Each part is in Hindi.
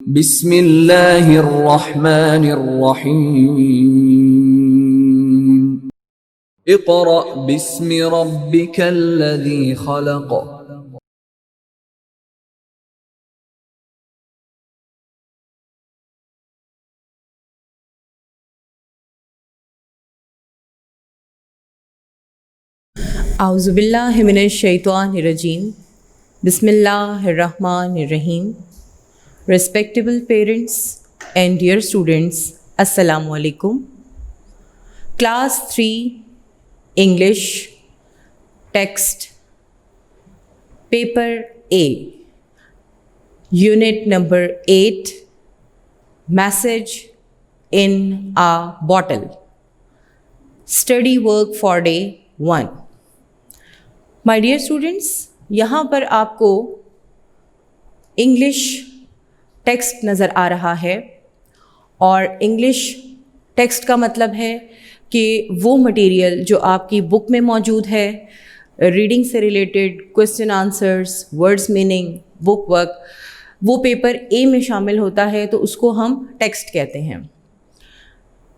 बिस्मिल्लाहिर्रहमानिर्रहीम। इक़रा बिस्मि रब्बिकल्लज़ी खलक़। आउज़ुबिल्लाहि मिनश्शैतानिर्रजीम। बिस्मिल्लाहिर्रहमानिर्रहीम। Respectable parents and dear students, Assalamu alaikum. Class 3 English Text Paper A, Unit number 8, Message in a Bottle. Study work for day 1. My dear students, यहाँ पर आपको इंग्लिश टेक्स्ट नज़र आ रहा है और इंग्लिश टेक्स्ट का मतलब है कि वो मटेरियल जो आपकी बुक में मौजूद है, रीडिंग से related question answers, words meaning, book work, वो पेपर ए में शामिल होता है तो उसको हम टेक्स्ट कहते हैं।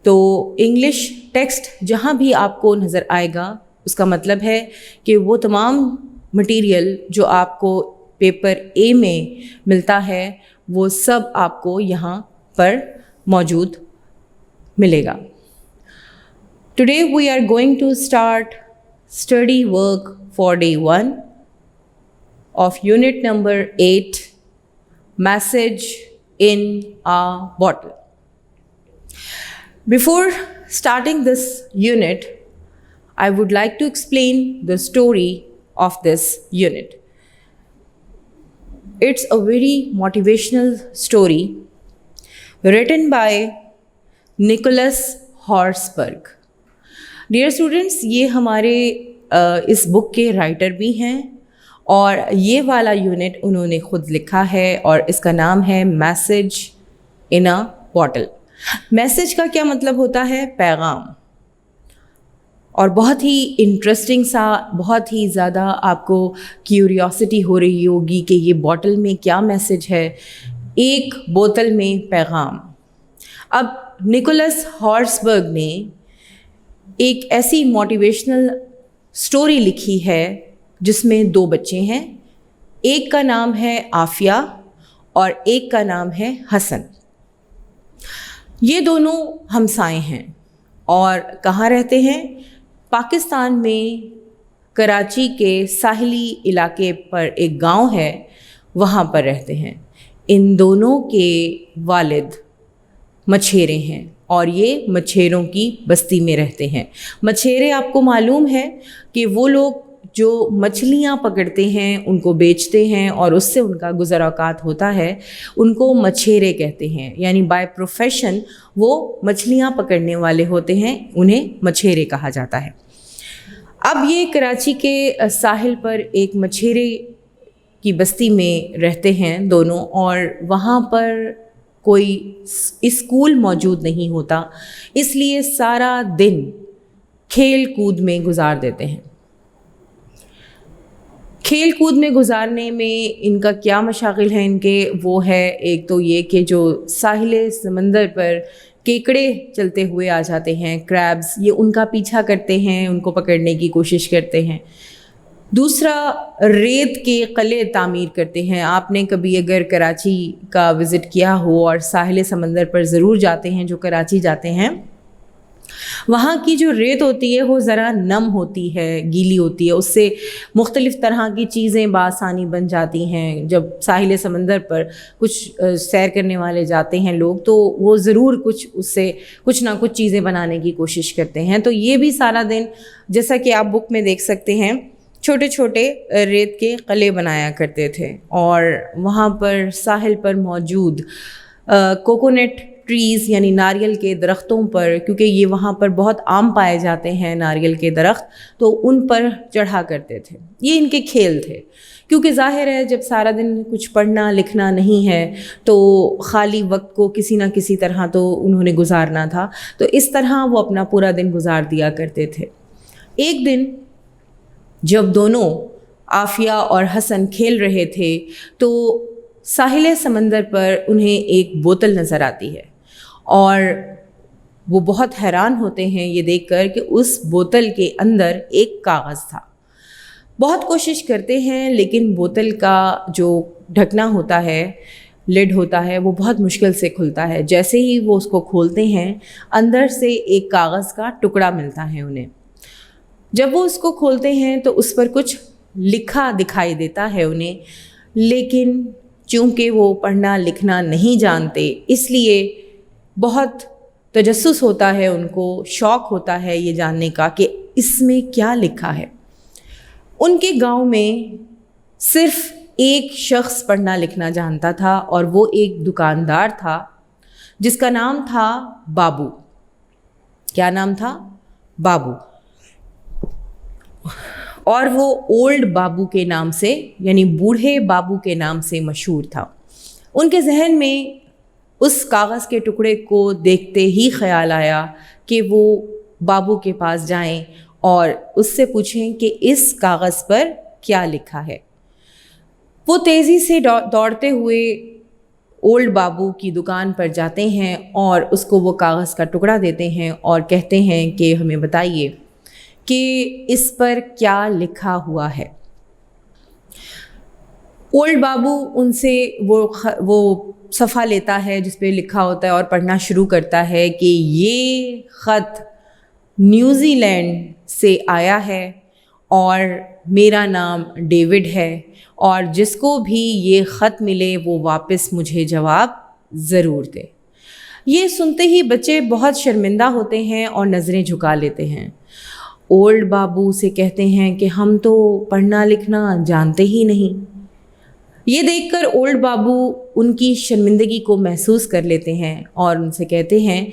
तो इंग्लिश टेक्स्ट जहाँ भी आपको नज़र आएगा उसका मतलब है कि वो तमाम मटेरियल जो आपको पेपर ए में मिलता है वो सब आपको यहाँ पर मौजूद मिलेगा। Today we are going to start study work for day 1 of unit number 8, message in a bottle. Before starting this unit, I would like to explain the story of this unit. It's a very motivational story written by Nicholas Horsburgh. Dear students, ये हमारे इस बुक के राइटर भी हैं और ये वाला यूनिट उन्होंने ख़ुद लिखा है और इसका नाम है message in a bottle. Message का क्या मतलब होता है? पैगाम। और बहुत ही इंटरेस्टिंग सा, बहुत ही ज़्यादा आपको क्यूरियोसिटी हो रही होगी कि ये बॉटल में क्या मैसेज है, एक बोतल में पैगाम। अब निकोलस हॉर्सबर्ग ने एक ऐसी मोटिवेशनल स्टोरी लिखी है जिसमें 2 बच्चे हैं, एक का नाम है आफिया और एक का नाम है हसन। ये दोनों हमसाए हैं और कहाँ रहते हैं? पाकिस्तान में कराची के साहिली इलाके पर एक गांव है, वहाँ पर रहते हैं। इन दोनों के वालिद मछेरे हैं और ये मछेरों की बस्ती में रहते हैं। मछेरे आपको मालूम है कि वो लोग जो मछलियाँ पकड़ते हैं, उनको बेचते हैं और उससे उनका गुज़र औक़ात होता है, उनको मछेरे कहते हैं। यानी बाय प्रोफेशन वो मछलियाँ पकड़ने वाले होते हैं, उन्हें मछेरे कहा जाता है। अब ये कराची के साहिल पर एक मछेरे की बस्ती में रहते हैं दोनों और वहाँ पर कोई स्कूल मौजूद नहीं होता, इसलिए सारा दिन खेल कूद में गुजार देते हैं। खेल कूद में गुजारने में इनका क्या मशागिल है इनके, वो है एक तो ये कि जो साहिल समंदर पर केकड़े चलते हुए आ जाते हैं, क्रैब्स, ये उनका पीछा करते हैं, उनको पकड़ने की कोशिश करते हैं। दूसरा, रेत के क़िले तामीर करते हैं। आपने कभी अगर कराची का विज़िट किया हो और साहिल समंदर पर ज़रूर जाते हैं, जो कराची जाते हैं, वहाँ की जो रेत होती है वो ज़रा नम होती है, गीली होती है, उससे मुख्तलिफ़ तरह की चीज़ें बासानी बन जाती हैं। जब साहिल समंदर पर कुछ सैर करने वाले जाते हैं लोग तो वो ज़रूर उससे कुछ ना कुछ चीज़ें बनाने की कोशिश करते हैं। तो ये भी सारा दिन, जैसा कि आप बुक में देख सकते हैं, छोटे छोटे रेत के क़िले बनाया करते थे और वहाँ पर साहिल पर मौजूद कोकोनट ट्रीज़ यानी नारियल के दरख्तों पर, क्योंकि ये वहाँ पर बहुत आम पाए जाते हैं नारियल के दरख्त, तो उन पर चढ़ा करते थे। ये इनके खेल थे, क्योंकि ज़ाहिर है जब सारा दिन कुछ पढ़ना लिखना नहीं है तो ख़ाली वक्त को किसी न किसी तरह तो उन्होंने गुजारना था, तो इस तरह वो अपना पूरा दिन गुजार दिया करते थे। एक दिन जब दोनों आफिया और हसन खेल रहे थे तो साहिल समंदर पर उन्हें एक बोतल नज़र आती है और वो बहुत हैरान होते हैं ये देखकर कि उस बोतल के अंदर एक कागज़ था। बहुत कोशिश करते हैं लेकिन बोतल का जो ढकना होता है, लिड होता है, वो बहुत मुश्किल से खुलता है। जैसे ही वो उसको खोलते हैं अंदर से एक कागज़ का टुकड़ा मिलता है उन्हें। जब वो उसको खोलते हैं तो उस पर कुछ लिखा दिखाई देता है उन्हें, लेकिन चूँकि वो पढ़ना लिखना नहीं जानते इसलिए बहुत तजस्सुस होता है उनको, शौक़ होता है ये जानने का कि इसमें क्या लिखा है। उनके गांव में सिर्फ एक शख्स पढ़ना लिखना जानता था और वो एक दुकानदार था जिसका नाम था बाबू। क्या नाम था? बाबू। और वो ओल्ड बाबू के नाम से, यानी बूढ़े बाबू के नाम से मशहूर था। उनके जहन में उस कागज़ के टुकड़े को देखते ही ख्याल आया कि वो बाबू के पास जाएं और उससे पूछें कि इस कागज़ पर क्या लिखा है। वो तेज़ी से दौड़ते हुए ओल्ड बाबू की दुकान पर जाते हैं और उसको वो कागज़ का टुकड़ा देते हैं और कहते हैं कि हमें बताइए कि इस पर क्या लिखा हुआ है। ओल्ड बाबू उनसे वो सफ़ा लेता है जिस पे लिखा होता है और पढ़ना शुरू करता है कि ये ख़त न्यूज़ीलैंड से आया है और मेरा नाम डेविड है और जिसको भी ये ख़त मिले वो वापस मुझे जवाब ज़रूर दे। ये सुनते ही बच्चे बहुत शर्मिंदा होते हैं और नज़रें झुका लेते हैं। ओल्ड बाबू से कहते हैं कि हम तो पढ़ना लिखना जानते ही नहीं। ये देखकर ओल्ड बाबू उनकी शर्मिंदगी को महसूस कर लेते हैं और उनसे कहते हैं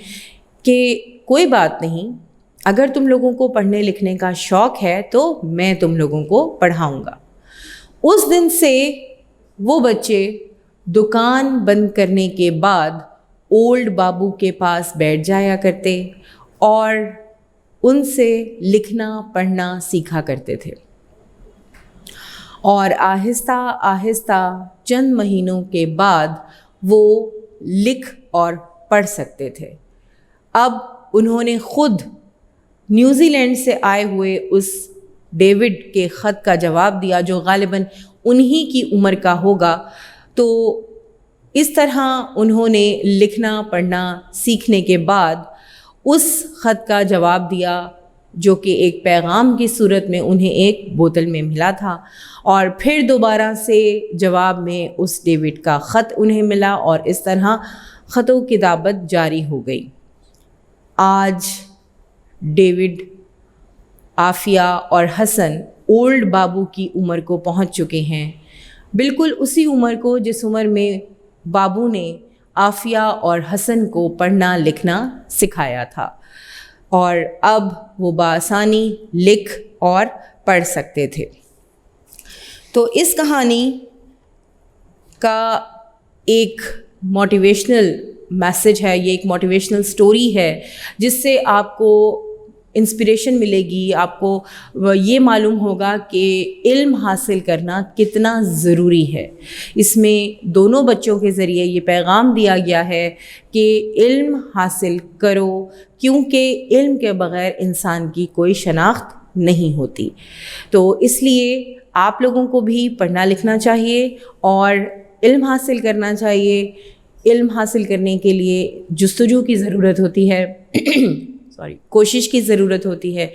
कि कोई बात नहीं, अगर तुम लोगों को पढ़ने लिखने का शौक़ है तो मैं तुम लोगों को पढ़ाऊँगा। उस दिन से वो बच्चे दुकान बंद करने के बाद ओल्ड बाबू के पास बैठ जाया करते और उनसे लिखना पढ़ना सीखा करते थे और आहिस्ता आहिस्ता चंद महीनों के बाद वो लिख और पढ़ सकते थे। अब उन्होंने खुद न्यूज़ीलैंड से आए हुए उस डेविड के ख़त का जवाब दिया जो ग़ालिबन उन्हीं की उम्र का होगा। तो इस तरह उन्होंने लिखना पढ़ना सीखने के बाद उस ख़त का जवाब दिया जो कि एक पैगाम की सूरत में उन्हें एक बोतल में मिला था और फिर दोबारा से जवाब में उस डेविड का ख़त उन्हें मिला और इस तरह ख़तों की दावत जारी हो गई। आज डेविड, आफिया और हसन ओल्ड बाबू की उम्र को पहुंच चुके हैं, बिल्कुल उसी उम्र को जिस उम्र में बाबू ने आफिया और हसन को पढ़ना लिखना सिखाया था और अब वो बासानी लिख और पढ़ सकते थे। तो इस कहानी का एक मोटिवेशनल मैसेज है, ये एक मोटिवेशनल स्टोरी है जिससे आपको इंस्पिरेशन मिलेगी, आपको ये मालूम होगा कि इल्म हासिल करना कितना ज़रूरी है। इसमें दोनों बच्चों के ज़रिए ये पैगाम दिया गया है कि इल्म हासिल करो क्योंकि इल्म के बग़ैर इंसान की कोई शनाख्त नहीं होती। तो इसलिए आप लोगों को भी पढ़ना लिखना चाहिए और इल्म हासिल करना चाहिए। इल्म हासिल करने के लिए जुस्तजू की ज़रूरत होती है कोशिश की ज़रूरत होती है।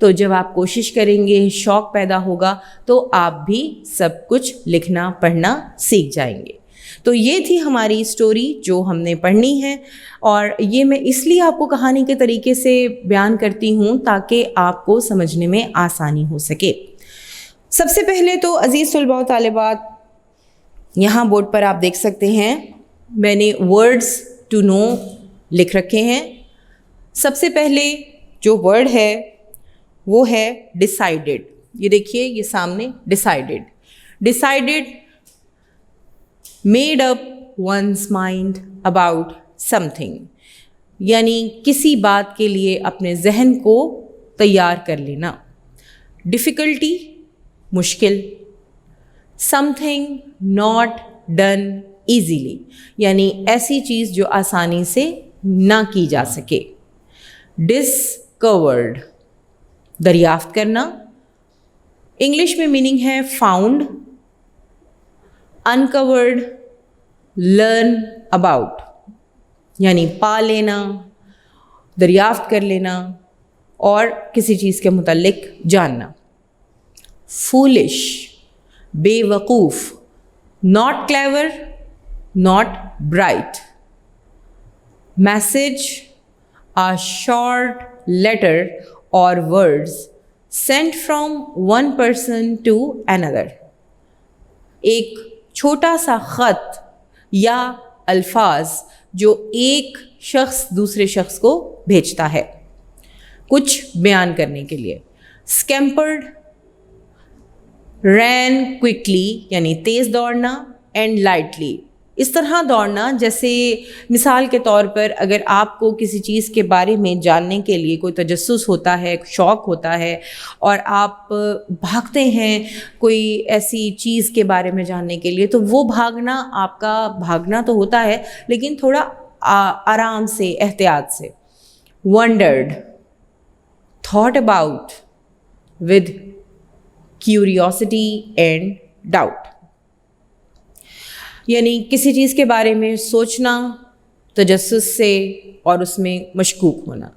तो जब आप कोशिश करेंगे, शौक़ पैदा होगा तो आप भी सब कुछ लिखना पढ़ना सीख जाएंगे। तो ये थी हमारी स्टोरी जो हमने पढ़नी है और ये मैं इसलिए आपको कहानी के तरीके से बयान करती हूँ ताकि आपको समझने में आसानी हो सके। सबसे पहले तो अज़ीज़ तलबा व तालिबात, यहाँ बोर्ड पर आप देख सकते हैं मैंने वर्ड्स टू नो लिख रखे हैं। सबसे पहले जो वर्ड है वो है डिसाइडेड। ये देखिए, ये सामने decided. Decided, made up once mind about something, यानी किसी बात के लिए अपने जहन को तैयार कर लेना। डिफ़िकल्टी, मुश्किल। समथिंग नॉट डन easily, यानी ऐसी चीज़ जो आसानी से ना की जा सके। Discovered, दरियाफ्त करना। इंग्लिश में मीनिंग है फाउंड। अनकवर्ड, लर्न अबाउट, यानी पा लेना, दरियाफ्त कर लेना और किसी चीज़ के मुतालिक जानना। फूलिश, बेवकूफ़, not clever, not bright. Message, a short letter or words sent from one person to another, एक छोटा सा ख़त या अल्फाज जो एक शख्स दूसरे शख्स को भेजता है कुछ बयान करने के लिए। स्कैम्पर्ड, रैन क्विकली यानी तेज़ दौड़ना, एंड लाइटली, इस तरह दौड़ना जैसे मिसाल के तौर पर अगर आपको किसी चीज़ के बारे में जानने के लिए कोई तजस्सुस होता है, शौक़ होता है और आप भागते हैं कोई ऐसी चीज़ के बारे में जानने के लिए, तो वो भागना, आपका भागना तो होता है लेकिन थोड़ा आराम से, एहतियात से। Wondered, thought about with curiosity and doubt, यानी किसी चीज़ के बारे में सोचना तजस्सुस से और उसमें मशकूक होना।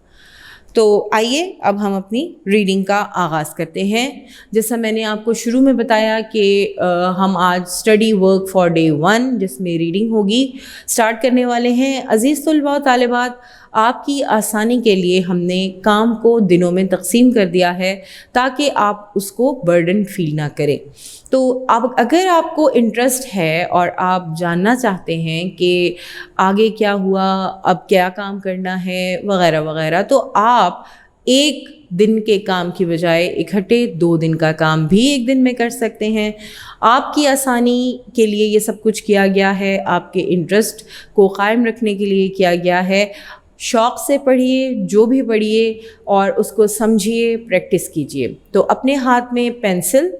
तो आइए अब हम अपनी रीडिंग का आगाज़ करते हैं। जैसा मैंने आपको शुरू में बताया कि हम आज स्टडी वर्क फॉर डे 1 जिसमें रीडिंग होगी स्टार्ट करने वाले हैं। अज़ीज़ तलबा व तालिबात, आपकी आसानी के लिए हमने काम को दिनों में तकसीम कर दिया है ताकि आप उसको बर्डन फील ना करें। तो अब अगर आपको इंटरेस्ट है और आप जानना चाहते हैं कि आगे क्या हुआ, अब क्या काम करना है वग़ैरह वग़ैरह, तो आप एक दिन के काम की बजाय इकट्ठे 2 दिन का काम भी एक दिन में कर सकते हैं। आपकी आसानी के लिए ये सब कुछ किया गया है, आपके इंटरेस्ट को कायम रखने के लिए किया गया है। शौक़ से पढ़िए, जो भी पढ़िए और उसको समझिए, प्रैक्टिस कीजिए। तो अपने हाथ में पेंसिल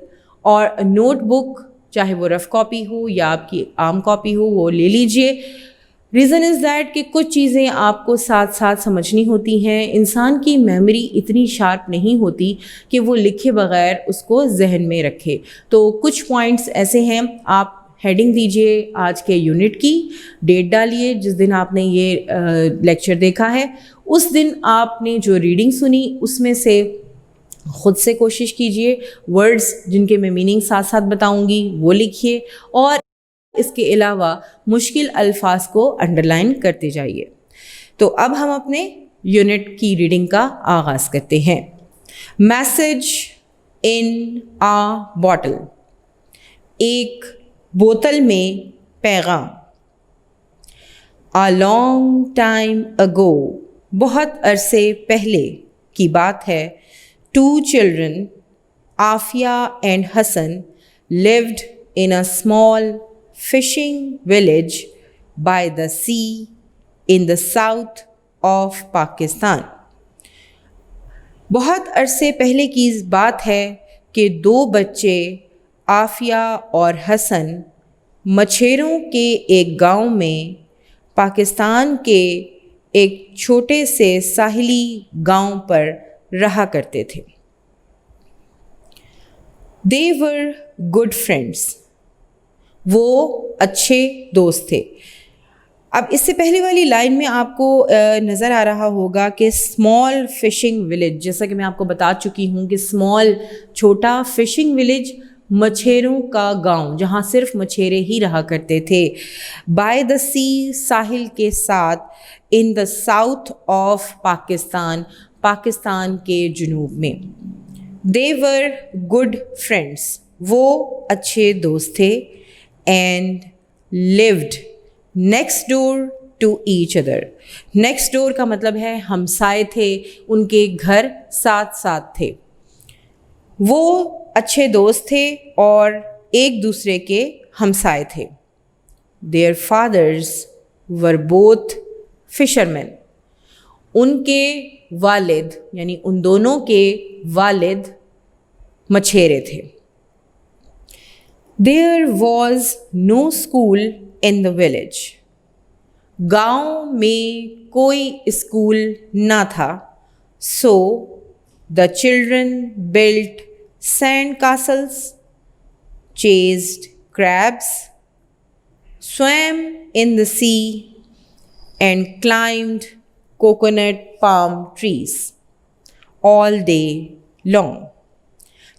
और नोटबुक, चाहे वो रफ़ कॉपी हो या आपकी आम कॉपी हो, वो ले लीजिए। रीज़न इज़ दैट कि कुछ चीज़ें आपको साथ साथ समझनी होती हैं। इंसान की मेमोरी इतनी शार्प नहीं होती कि वो लिखे बग़ैर उसको जहन में रखे। तो कुछ पॉइंट्स ऐसे हैं, आप हेडिंग दीजिए आज के यूनिट की, डेट डालिए जिस दिन आपने ये लेक्चर देखा है, उस दिन आपने जो रीडिंग सुनी उसमें से ख़ुद से कोशिश कीजिए, वर्ड्स जिनके मैं मीनिंग साथ साथ बताऊंगी वो लिखिए और इसके अलावा मुश्किल अल्फाज को अंडरलाइन करते जाइए। तो अब हम अपने यूनिट की रीडिंग का आगाज़ करते हैं। मैसेज इन आ बॉटल, एक बोतल में पैगाम। अ लॉन्ग टाइम अगो, बहुत अरसे पहले की बात है। 2 children, Afia and Hassan, lived in a small fishing village by the sea in the south of Pakistan. बहुत अरसे पहले की बात है कि 2 बच्चे आफिया और हसन मछेरों के एक गांव में पाकिस्तान के एक छोटे से साहिली गांव पर रहा करते थे। They were good friends, वो अच्छे दोस्त थे। अब इससे पहले वाली लाइन में आपको नज़र आ रहा होगा कि स्मॉल फिशिंग विलेज, जैसा कि मैं आपको बता चुकी हूँ कि स्मॉल छोटा, फिशिंग विलेज मछेरों का गांव जहाँ सिर्फ मछेरे ही रहा करते थे। बाय द सी, साहिल के साथ, in the south of Pakistan, Pakistan के जुनूब में। दे वर गुड फ्रेंड्स, वो अच्छे दोस्त थे। And lived next door to each other, next door का मतलब है हमसाए थे, उनके घर साथ साथ थे। वो अच्छे दोस्त थे और एक दूसरे के हमसाए थे। Their fathers were both fisherman, उनके वालिद यानी उन दोनों के वालिद मछेरे थे। There was no school in the village. गांव में कोई स्कूल ना था। So the children built sand castles, chased crabs, swam in the sea and climbed coconut palm trees all day long।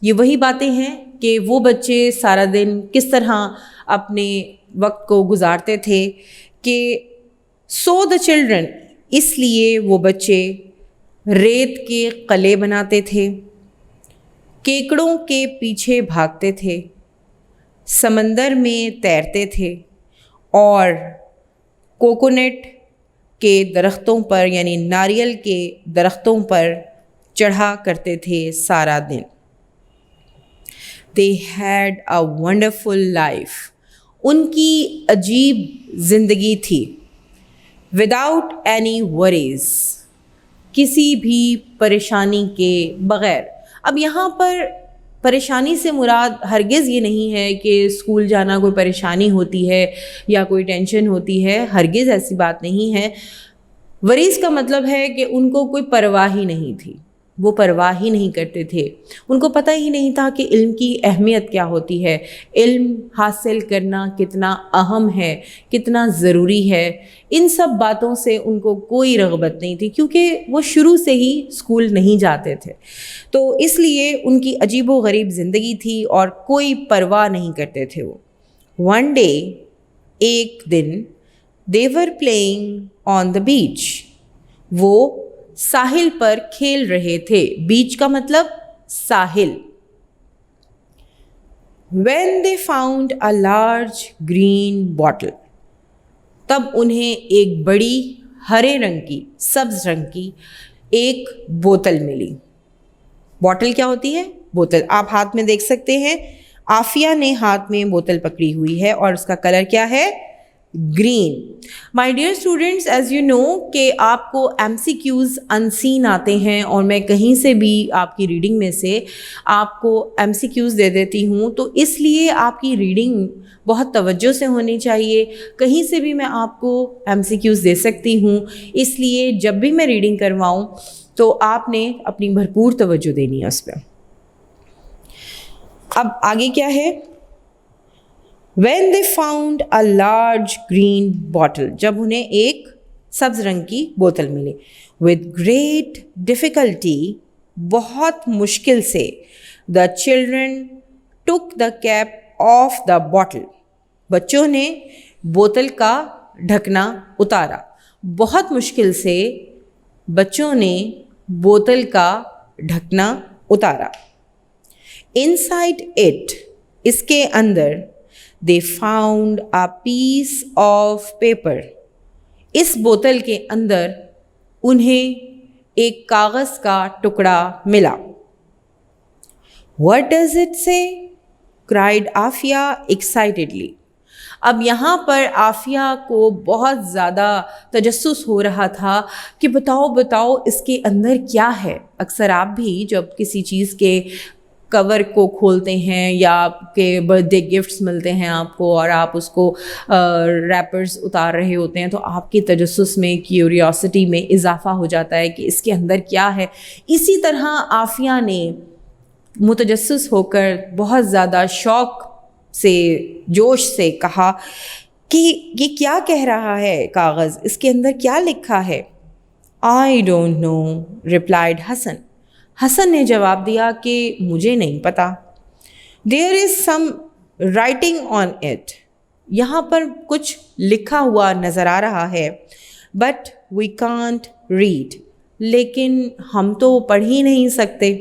ये वही बातें हैं कि वो बच्चे सारा दिन किस तरह अपने वक्त को गुजारते थे कि सो द चिल्ड्रन, इसलिए वो बच्चे रेत के कले बनाते थे, केकड़ों के पीछे भागते थे, समंदर में तैरते थे और कोकोनट के दरख्तों पर यानी नारियल के दरख्तों पर चढ़ा करते थे सारा दिन। They had a wonderful life। उनकी अजीब ज़िंदगी थी। Without any worries, किसी भी परेशानी के बग़ैर। अब यहाँ पर परेशानी से मुराद हरगिज़ ये नहीं है कि स्कूल जाना कोई परेशानी होती है या कोई टेंशन होती है, हरगिज़ ऐसी बात नहीं है। वरीज़ का मतलब है कि उनको कोई परवाह ही नहीं थी, वो परवाह ही नहीं करते थे। उनको पता ही नहीं था कि इल्म की अहमियत क्या होती है, इल्म हासिल करना कितना अहम है, कितना ज़रूरी है। इन सब बातों से उनको कोई रग़बत नहीं थी क्योंकि वो शुरू से ही स्कूल नहीं जाते थे। तो इसलिए उनकी अजीब व गरीब ज़िंदगी थी और कोई परवाह नहीं करते थे वो। वन डे, एक दिन, they were playing on the beach, वो साहिल पर खेल रहे थे। बीच का मतलब साहिल। When they found a large green bottle, तब उन्हें एक बड़ी हरे रंग की, सब्ज रंग की एक बोतल मिली। बोतल क्या होती है? बोतल आप हाथ में देख सकते हैं। आफिया ने हाथ में बोतल पकड़ी हुई है और उसका कलर क्या है? Green. My dear students, as you know कि आपको MCQs अनसीन आते हैं और मैं कहीं से भी आपकी रीडिंग में से आपको MCQs दे देती हूँ, तो इसलिए आपकी रीडिंग बहुत तवज्जो से होनी चाहिए। कहीं से भी मैं आपको MCQs दे सकती हूँ, इसलिए जब भी मैं रीडिंग करवाऊँ तो आपने अपनी भरपूर तवज्जो देनी है उस पर। अब आगे क्या है? When they found a large green bottle, जब उन्हें एक सब्ज रंग की बोतल मिली। With great difficulty, बहुत मुश्किल से, the children took the cap off the bottle, बच्चों ने बोतल का ढकना उतारा। बहुत मुश्किल से बच्चों ने बोतल का ढकना उतारा। Inside it, इसके अंदर, they found a piece of paper, इस बोतल के अंदर उन्हें एक कागज़ का टुकड़ा मिला। What does it say? cried Aafia excitedly। अब यहाँ पर आफिया को बहुत ज़्यादा तजस्सुस हो रहा था कि बताओ बताओ इसके अंदर क्या है। अक्सर आप भी जब किसी चीज़ के कवर को खोलते हैं या आपके बर्थडे गिफ्ट्स मिलते हैं आपको और आप उसको रैपर्स उतार रहे होते हैं तो आपकी तजस्सुस में, क्यूरियोसिटी में इजाफ़ा हो जाता है कि इसके अंदर क्या है। इसी तरह आफिया ने मुतजस्सिस होकर बहुत ज़्यादा शौक़ से, जोश से कहा कि ये क्या कह रहा है कागज़, इसके अंदर क्या लिखा है? I don't know, replied Hasan. Hasan ने जवाब दिया कि मुझे नहीं पता। There is some writing on it, यहाँ पर कुछ लिखा हुआ नज़र आ रहा है। बट वी कांट रीड, लेकिन हम तो पढ़ ही नहीं सकते।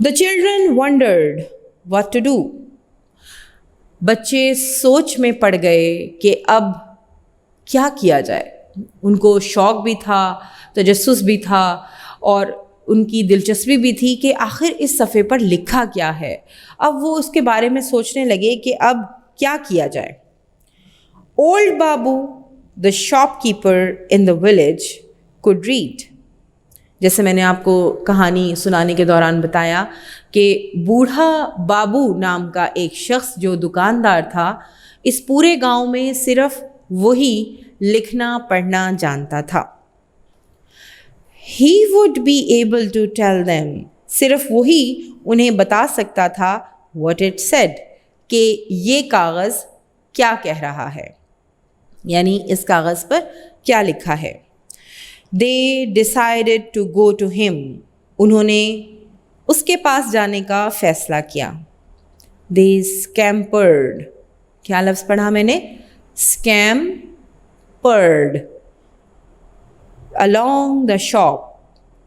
The children wondered what to do, बच्चे सोच में पड़ गए कि अब क्या किया जाए। उनको शौक़ भी था, तजस्सुस भी था और उनकी दिलचस्पी भी थी कि आखिर इस सफ़े पर लिखा क्या है। अब वो उसके बारे में सोचने लगे कि अब क्या किया जाए। Old Babu the shopkeeper in the village could read, जैसे मैंने आपको कहानी सुनाने के दौरान बताया कि बूढ़ा बाबू नाम का एक शख्स जो दुकानदार था, इस पूरे गांव में सिर्फ वही लिखना पढ़ना जानता था। He would be able to tell them, सिर्फ वही उन्हें बता सकता था what it said, कि ये कागज़ क्या कह रहा है, यानी इस कागज़ पर क्या लिखा है। They decided to go to him, उन्होंने उसके पास जाने का फैसला किया। They scampered, क्या लफ्ज़ पढ़ा मैंने? Scampered along the shop,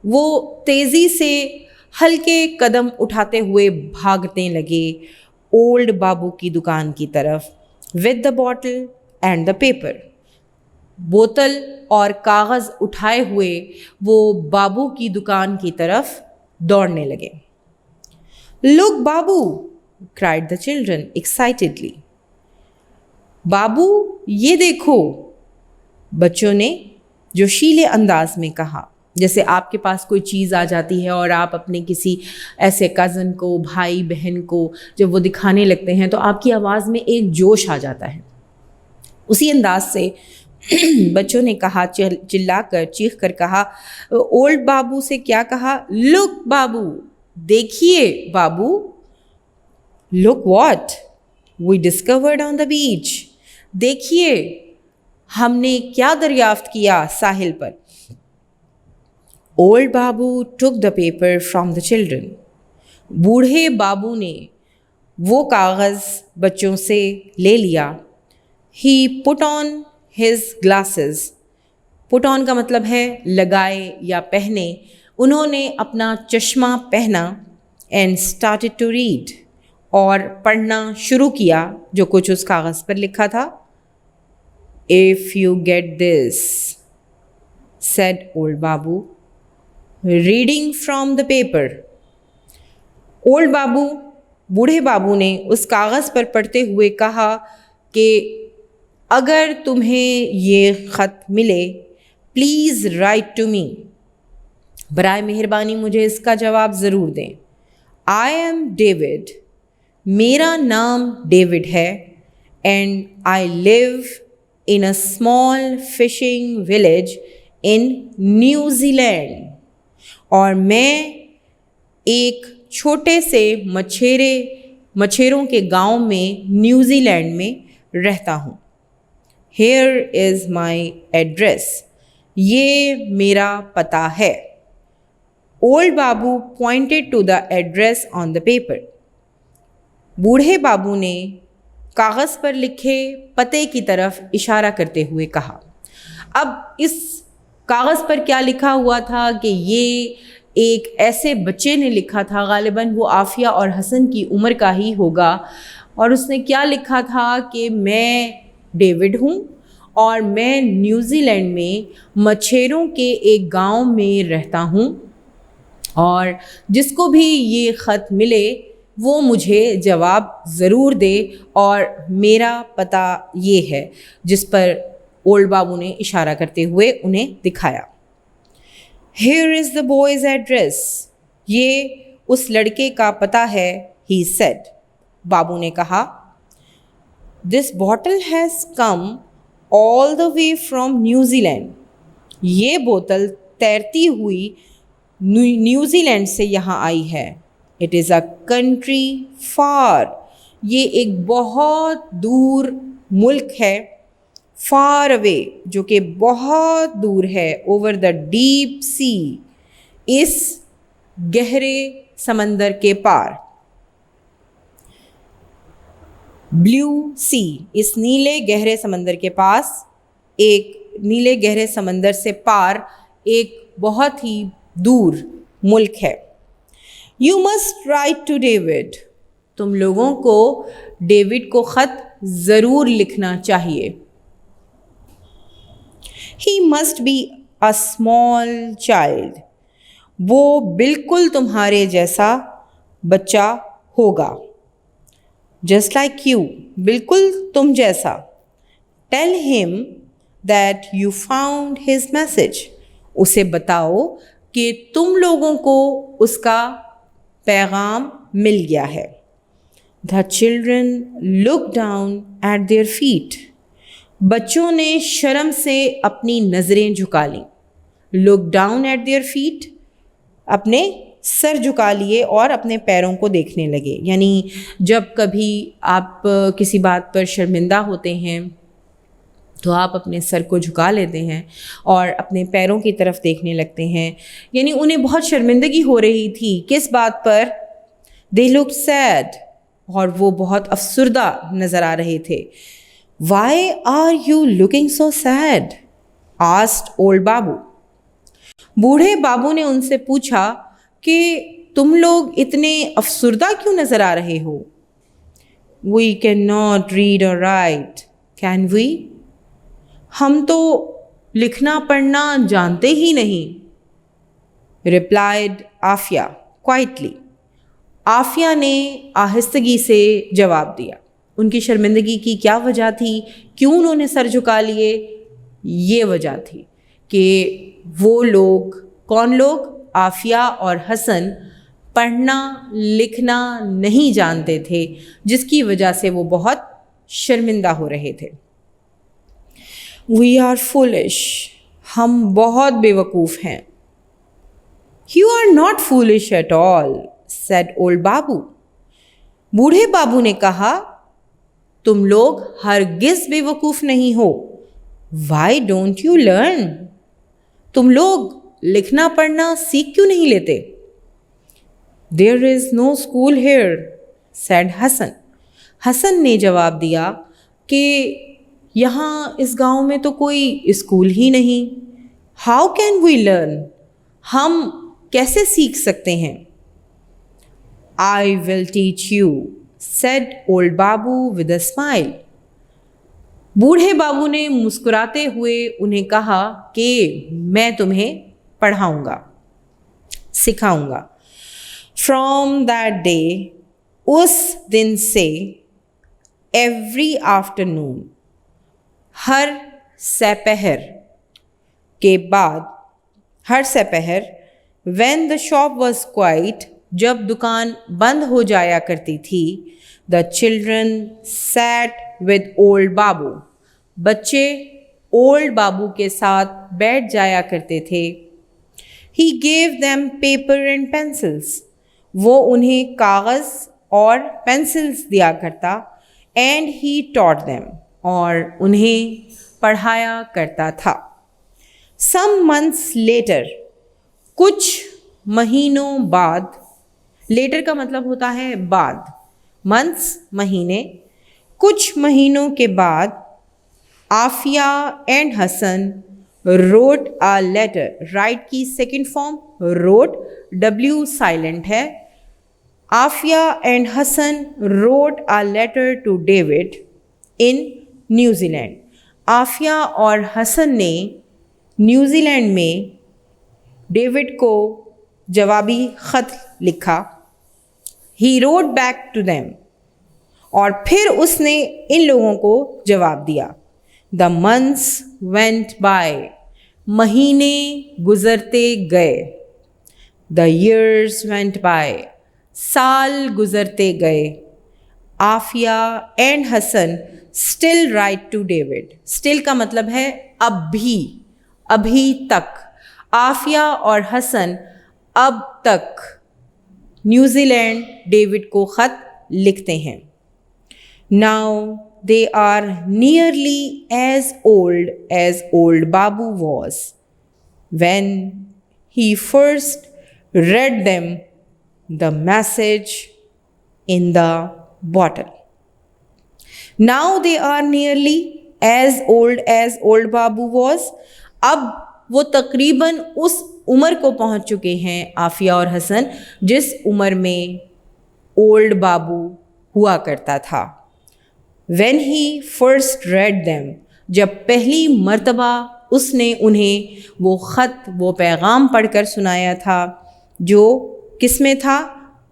वो तेज़ी से हल्के कदम उठाते हुए भागने लगे ओल्ड बाबू की दुकान की तरफ। With the bottle and the paper, बोतल और कागज़ उठाए हुए वो बाबू की दुकान की तरफ दौड़ने लगे। Look Babu, cried the children excitedly. बाबू ये देखो, बच्चों ने जोशीले अंदाज में कहा। जैसे आपके पास कोई चीज़ आ जाती है और आप अपने किसी ऐसे कज़न को, भाई बहन को जब वो दिखाने लगते हैं तो आपकी आवाज़ में एक जोश आ जाता है। उसी अंदाज से बच्चों ने कहा, चिल्लाकर चीख कर कहा, ओल्ड बाबू से क्या कहा? लुक बाबू, देखिए Babu. Look what we discovered on the beach, देखिए हमने क्या दरियाफ्त किया साहिल पर। Old Babu took the paper from the children, बूढ़े बाबू ने वो कागज़ बच्चों से ले लिया। He put on his glasses, put on का मतलब है लगाए या पहने। उन्होंने अपना चश्मा पहना। एंड स्टार्टेड टू रीड, और पढ़ना शुरू किया जो कुछ उस कागज़ पर लिखा था। If you get this, said old Babu, reading from the paper. Old Babu, बूढ़े बाबू ने उस कागज़ पर पढ़ते हुए कहा कि अगर तुम्हें ये ख़त मिले, प्लीज़ राइट टू मी, बराए मेहरबानी मुझे इसका जवाब ज़रूर दें। आई एम डेविड, मेरा नाम डेविड है। And I live in a small fishing village in New Zealand, और मैं एक छोटे से मछेरों के गांव में न्यूजीलैंड में रहता हूँ। Here is my address, ये मेरा पता है। Old Babu pointed to the address on the paper, बूढ़े बाबू ने कागज़ पर लिखे पते की तरफ इशारा करते हुए कहा। अब इस कागज़ पर क्या लिखा हुआ था कि ये एक ऐसे बच्चे ने लिखा था, गालिबन वो आफिया और हसन की उम्र का ही होगा, और उसने क्या लिखा था कि मैं डेविड हूँ और मैं न्यूजीलैंड में मछेरों के एक गांव में रहता हूँ, और जिसको भी ये ख़त मिले वो मुझे जवाब ज़रूर दे, और मेरा पता ये है, जिस पर ओल्ड बाबू ने इशारा करते हुए उन्हें दिखाया। Here is the boy's address, ये उस लड़के का पता है। He said, बाबू ने कहा। This bottle has come all the way from New Zealand, ये बोतल तैरती हुई न्यूजीलैंड से यहाँ आई है। It is a country far, ये एक बहुत दूर मुल्क है। Far away, जो कि बहुत दूर है। Over the deep sea, इस गहरे समंदर के पार। ब्लू सी, इस नीले गहरे समंदर के पास, एक नीले गहरे समंदर से पार एक बहुत ही दूर मुल्क है। You must write to David, तुम लोगों को डेविड को ख़त ज़रूर लिखना चाहिए। He must be a small child, वो बिल्कुल तुम्हारे जैसा बच्चा होगा। जस्ट लाइक यू, बिल्कुल तुम जैसा। Tell him that you found his message, उसे बताओ कि तुम लोगों को उसका पैगाम मिल गया है। The children looked down at their feet. बच्चों ने शर्म से अपनी नज़रें झुका लीं। Look down at their feet, अपने सर झुका लिए और अपने पैरों को देखने लगे। यानी जब कभी आप किसी बात पर शर्मिंदा होते हैं तो आप अपने सर को झुका लेते हैं और अपने पैरों की तरफ देखने लगते हैं। यानी उन्हें बहुत शर्मिंदगी हो रही थी। किस बात पर? They looked sad, और वो बहुत अफसुर्दा नज़र आ रहे थे। Why are you looking so sad? asked old बाबू। बूढ़े बाबू ने उनसे पूछा कि तुम लोग इतने अफसुर्दा क्यों नज़र आ रहे हो? We cannot read or write, can we? हम तो लिखना पढ़ना जानते ही नहीं, replied आफिया quietly। आफिया ने आहिस्तगी से जवाब दिया। उनकी शर्मिंदगी की क्या वजह थी? क्यों उन्होंने सर झुका लिए? ये वजह थी कि वो लोग, कौन लोग? आफिया और हसन पढ़ना लिखना नहीं जानते थे, जिसकी वजह से वो बहुत शर्मिंदा हो रहे थे। We are foolish, हम बहुत बेवकूफ़ हैं। You are not foolish at all, said old बाबू। बूढ़े बाबू ने कहा, तुम लोग हरगिज़ बेवकूफ़ नहीं हो। Why don't you learn? तुम लोग लिखना पढ़ना सीख क्यों नहीं लेते? There is no school here, said Hasan. Hasan ने जवाब दिया कि यहाँ इस गांव में तो कोई स्कूल ही नहीं। How can we learn? हम कैसे सीख सकते हैं? I will teach you, said old Babu with a smile। बूढ़े बाबू ने मुस्कुराते हुए उन्हें कहा कि मैं तुम्हें पढ़ाऊंगा, सिखाऊंगा। From that day, उस दिन से every afternoon, हर सपहर के बाद, हर सपहर, when the shop was quiet, जब दुकान बंद हो जाया करती थी, the children sat with old बाबू, बच्चे ओल्ड बाबू के साथ बैठ जाया करते थे। He gave them paper and pencils, वो उन्हें कागज़ और पेंसिल्स दिया करता। And he taught them, और उन्हें पढ़ाया करता था। Some months later, कुछ महीनों बाद, later का मतलब होता है बाद, months महीने, कुछ महीनों के बाद Afiya and Hasan wrote a letter, write की second form wrote, W silent है। Aafia and Hasan wrote a letter to David in New Zealand. Afiya और हसन ने न्यूज़ीलैंड में डेविड को जवाबी ख़त लिखा। He wrote back to them, और फिर उसने इन लोगों को जवाब दिया। The months went by, महीने गुज़रते गए। The years went by, साल गुज़रते गए। Afia and Hasan still write to David. Still का मतलब है अभी, अभी तक। आफिया और हसन अब तक न्यूज़ीलैंड डेविड को ख़त लिखते हैं। Now they are nearly as old Babu was when he first read them the message in the bottle. Now they are nearly as old Babu was. अब वो तकरीबन उस उम्र को पहुंच चुके हैं आफिया और हसन जिस उम्र में ओल्ड बाबू हुआ करता था। When he first read them, जब पहली मर्तबा उसने उन्हें वो ख़त, वो पैगाम पढ़कर सुनाया था जो किस में था?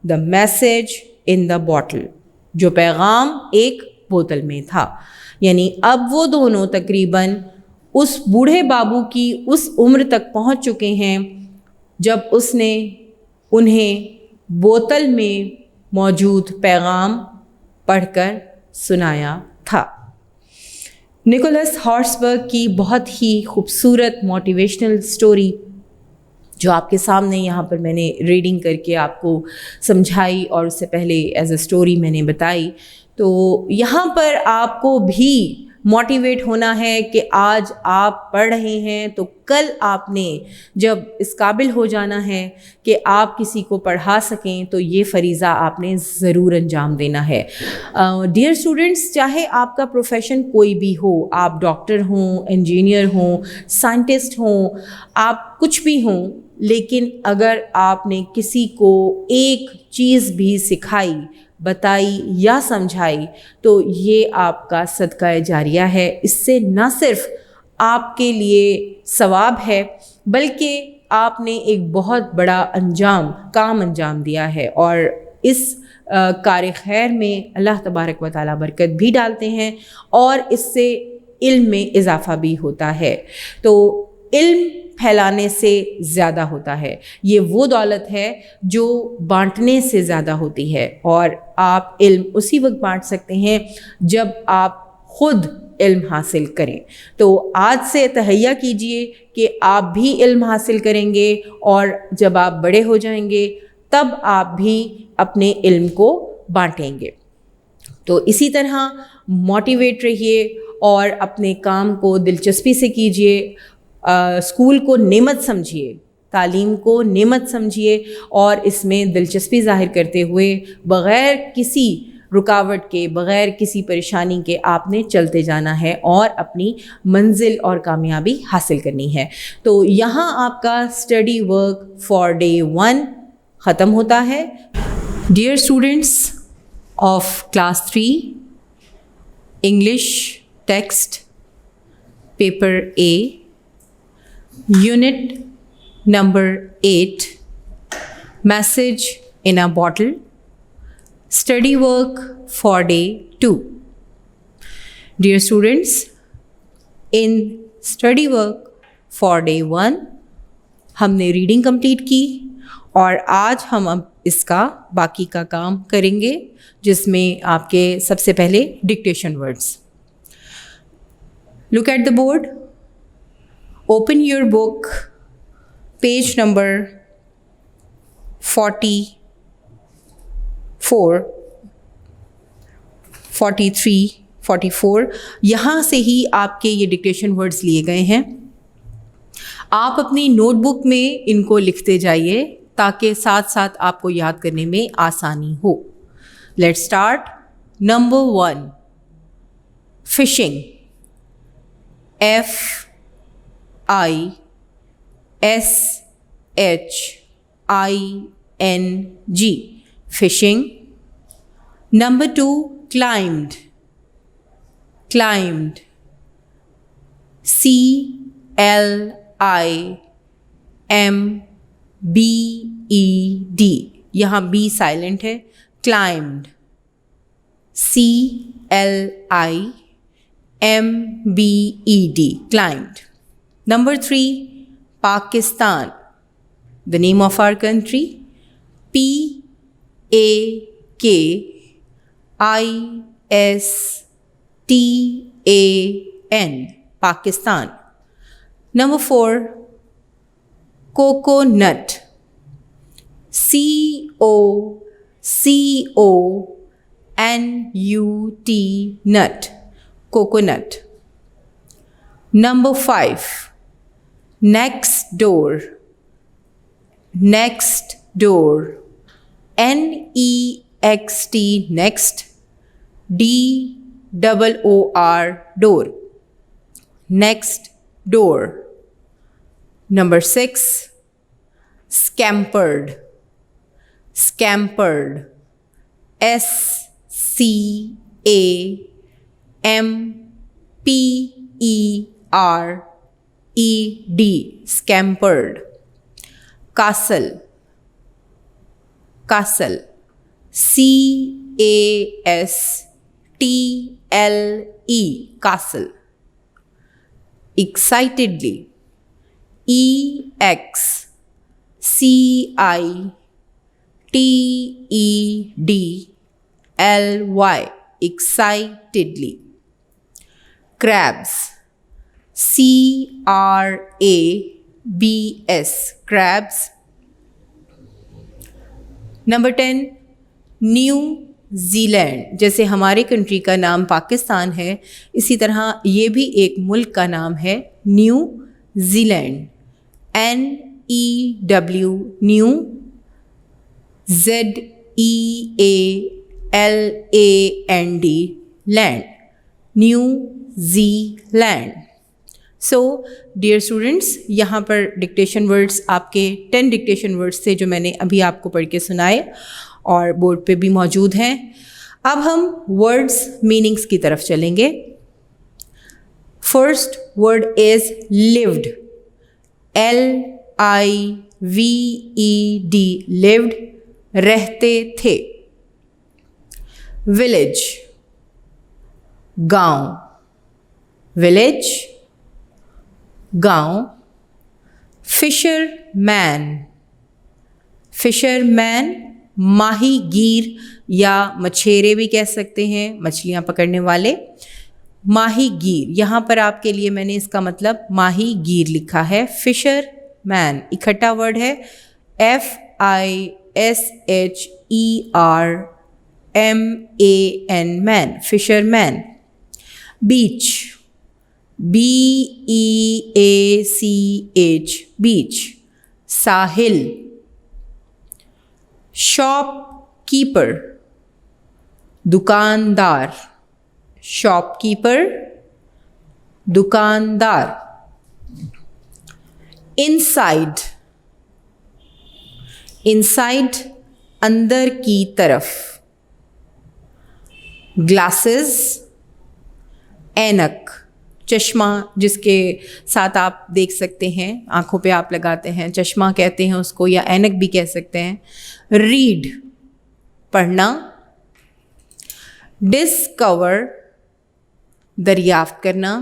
The message in the bottle, जो पैगाम एक बोतल में था। यानी अब वो दोनों तकरीबन उस बूढ़े बाबू की उस उम्र तक पहुंच चुके हैं जब उसने उन्हें बोतल में मौजूद पैगाम पढ़कर सुनाया था। निकोलस हॉर्सबर्ग की बहुत ही खूबसूरत मोटिवेशनल स्टोरी जो आपके सामने यहाँ पर मैंने रीडिंग करके आपको समझाई और उससे पहले एज अ स्टोरी मैंने बताई, तो यहाँ पर आपको भी मोटिवेट होना है कि आज आप पढ़ रहे हैं तो कल आपने जब इस काबिल हो जाना है कि आप किसी को पढ़ा सकें तो ये फ़रीज़ा आपने ज़रूर अंजाम देना है। डियर स्टूडेंट्स, चाहे आपका प्रोफेशन कोई भी हो, आप डॉक्टर हों, इंजीनियर हों, साइंटिस्ट हों, आप कुछ भी हों, लेकिन अगर आपने किसी को एक चीज़ भी सिखाई, बताई या समझाई तो ये आपका सदका जारिया है। इससे न सिर्फ आपके लिए सवाब है बल्कि आपने एक बहुत बड़ा काम अंजाम दिया है और इस कार खैर में अल्लाह तबारक व तआला बरकत भी डालते हैं और इससे इल्म में इजाफ़ा भी होता है। तो इल्म फैलाने से ज़्यादा होता है, ये वो दौलत है जो बांटने से ज़्यादा होती है और आप इल्म उसी वक्त बांट सकते हैं जब आप खुद इल्म हासिल करें। तो आज से तहैया कीजिए कि आप भी इल्म हासिल करेंगे और जब आप बड़े हो जाएंगे तब आप भी अपने इल्म को बांटेंगे। तो इसी तरह मोटिवेट रहिए और अपने काम को दिलचस्पी से कीजिए। स्कूल को नेमत समझिए, तालीम को नेमत समझिए और इसमें दिलचस्पी ज़ाहिर करते हुए बग़ैर किसी रुकावट के, बग़ैर किसी परेशानी के आपने चलते जाना है और अपनी मंजिल और कामयाबी हासिल करनी है। तो यहाँ आपका स्टडी वर्क फॉर डे 1 ख़त्म होता है। Dear students of class 3 English text paper A, Unit number 8, Message in a Bottle, Study work for day 2. Dear students, in study work for day 1, हमने रीडिंग कंप्लीट की और आज हम अब इसका बाकी का काम करेंगे जिसमें आपके सबसे पहले dictation words. Look at the board. Open your book, page number 44, 43, 44। यहाँ से ही आपके ये डिक्टेशन वर्ड्स लिए गए हैं। आप अपनी नोटबुक में इनको लिखते जाइए ताकि साथ साथ आपको याद करने में आसानी हो। Let's start. Number 1, fishing, FISHING, fishing. Number 2, climbed, CLIMBED, यहाँ B साइलेंट है, climbed, CLIMBED, climbed. Number 3, Pakistan, the name of our country, PAKISTAN, Pakistan. Number 4, coconut, COCONUT, nut, coconut. Number 5, next door, next door, NEXT, next, DOOR, door, next door. Number 6, scampered, scampered, SCAMPERED, scampered. Castle, castle, CASTLE, castle. Excitedly, CITEDLY, excitedly. Crabs, CRABS, crabs. Number 10, new Zealand. जैसे हमारे कंट्री का नाम पाकिस्तान है, इसी तरह ये भी एक मुल्क का नाम है, New Zealand. NEW, New. ZEALAND, land, New Zealand. So dear students, यहाँ पर डिक्टेशन वर्ड्स आपके 10 डिक्टेशन वर्ड्स थे जो मैंने अभी आपको पढ़ के सुनाए और बोर्ड पे भी मौजूद हैं। अब हम वर्ड्स मीनिंग्स की तरफ चलेंगे। First word is lived, LIVED, lived, रहते थे। विलेज, गांव, विलेज, गांव। फिशरमैन, फिशरमैन, माहीगीर या मछेरे भी कह सकते हैं, मछलियां पकड़ने वाले। माहीगीर, यहाँ पर आपके लिए मैंने इसका मतलब माहीगीर लिखा है। फिशरमैन इकट्ठा वर्ड है, FISHERMAN, मैन, फिशरमैन। बीच, BEACH, बीच, साहिल। शॉपकीपर, दुकानदार, शॉपकीपर, दुकानदार। इनसाइड, इनसाइड, अंदर की तरफ। ग्लासेस, ऐनक, चश्मा जिसके साथ आप देख सकते हैं, आंखों पे आप लगाते हैं, चश्मा कहते हैं उसको, या ऐनक भी कह सकते हैं। रीड, पढ़ना। डिस्कवर, दरियाफ्त करना।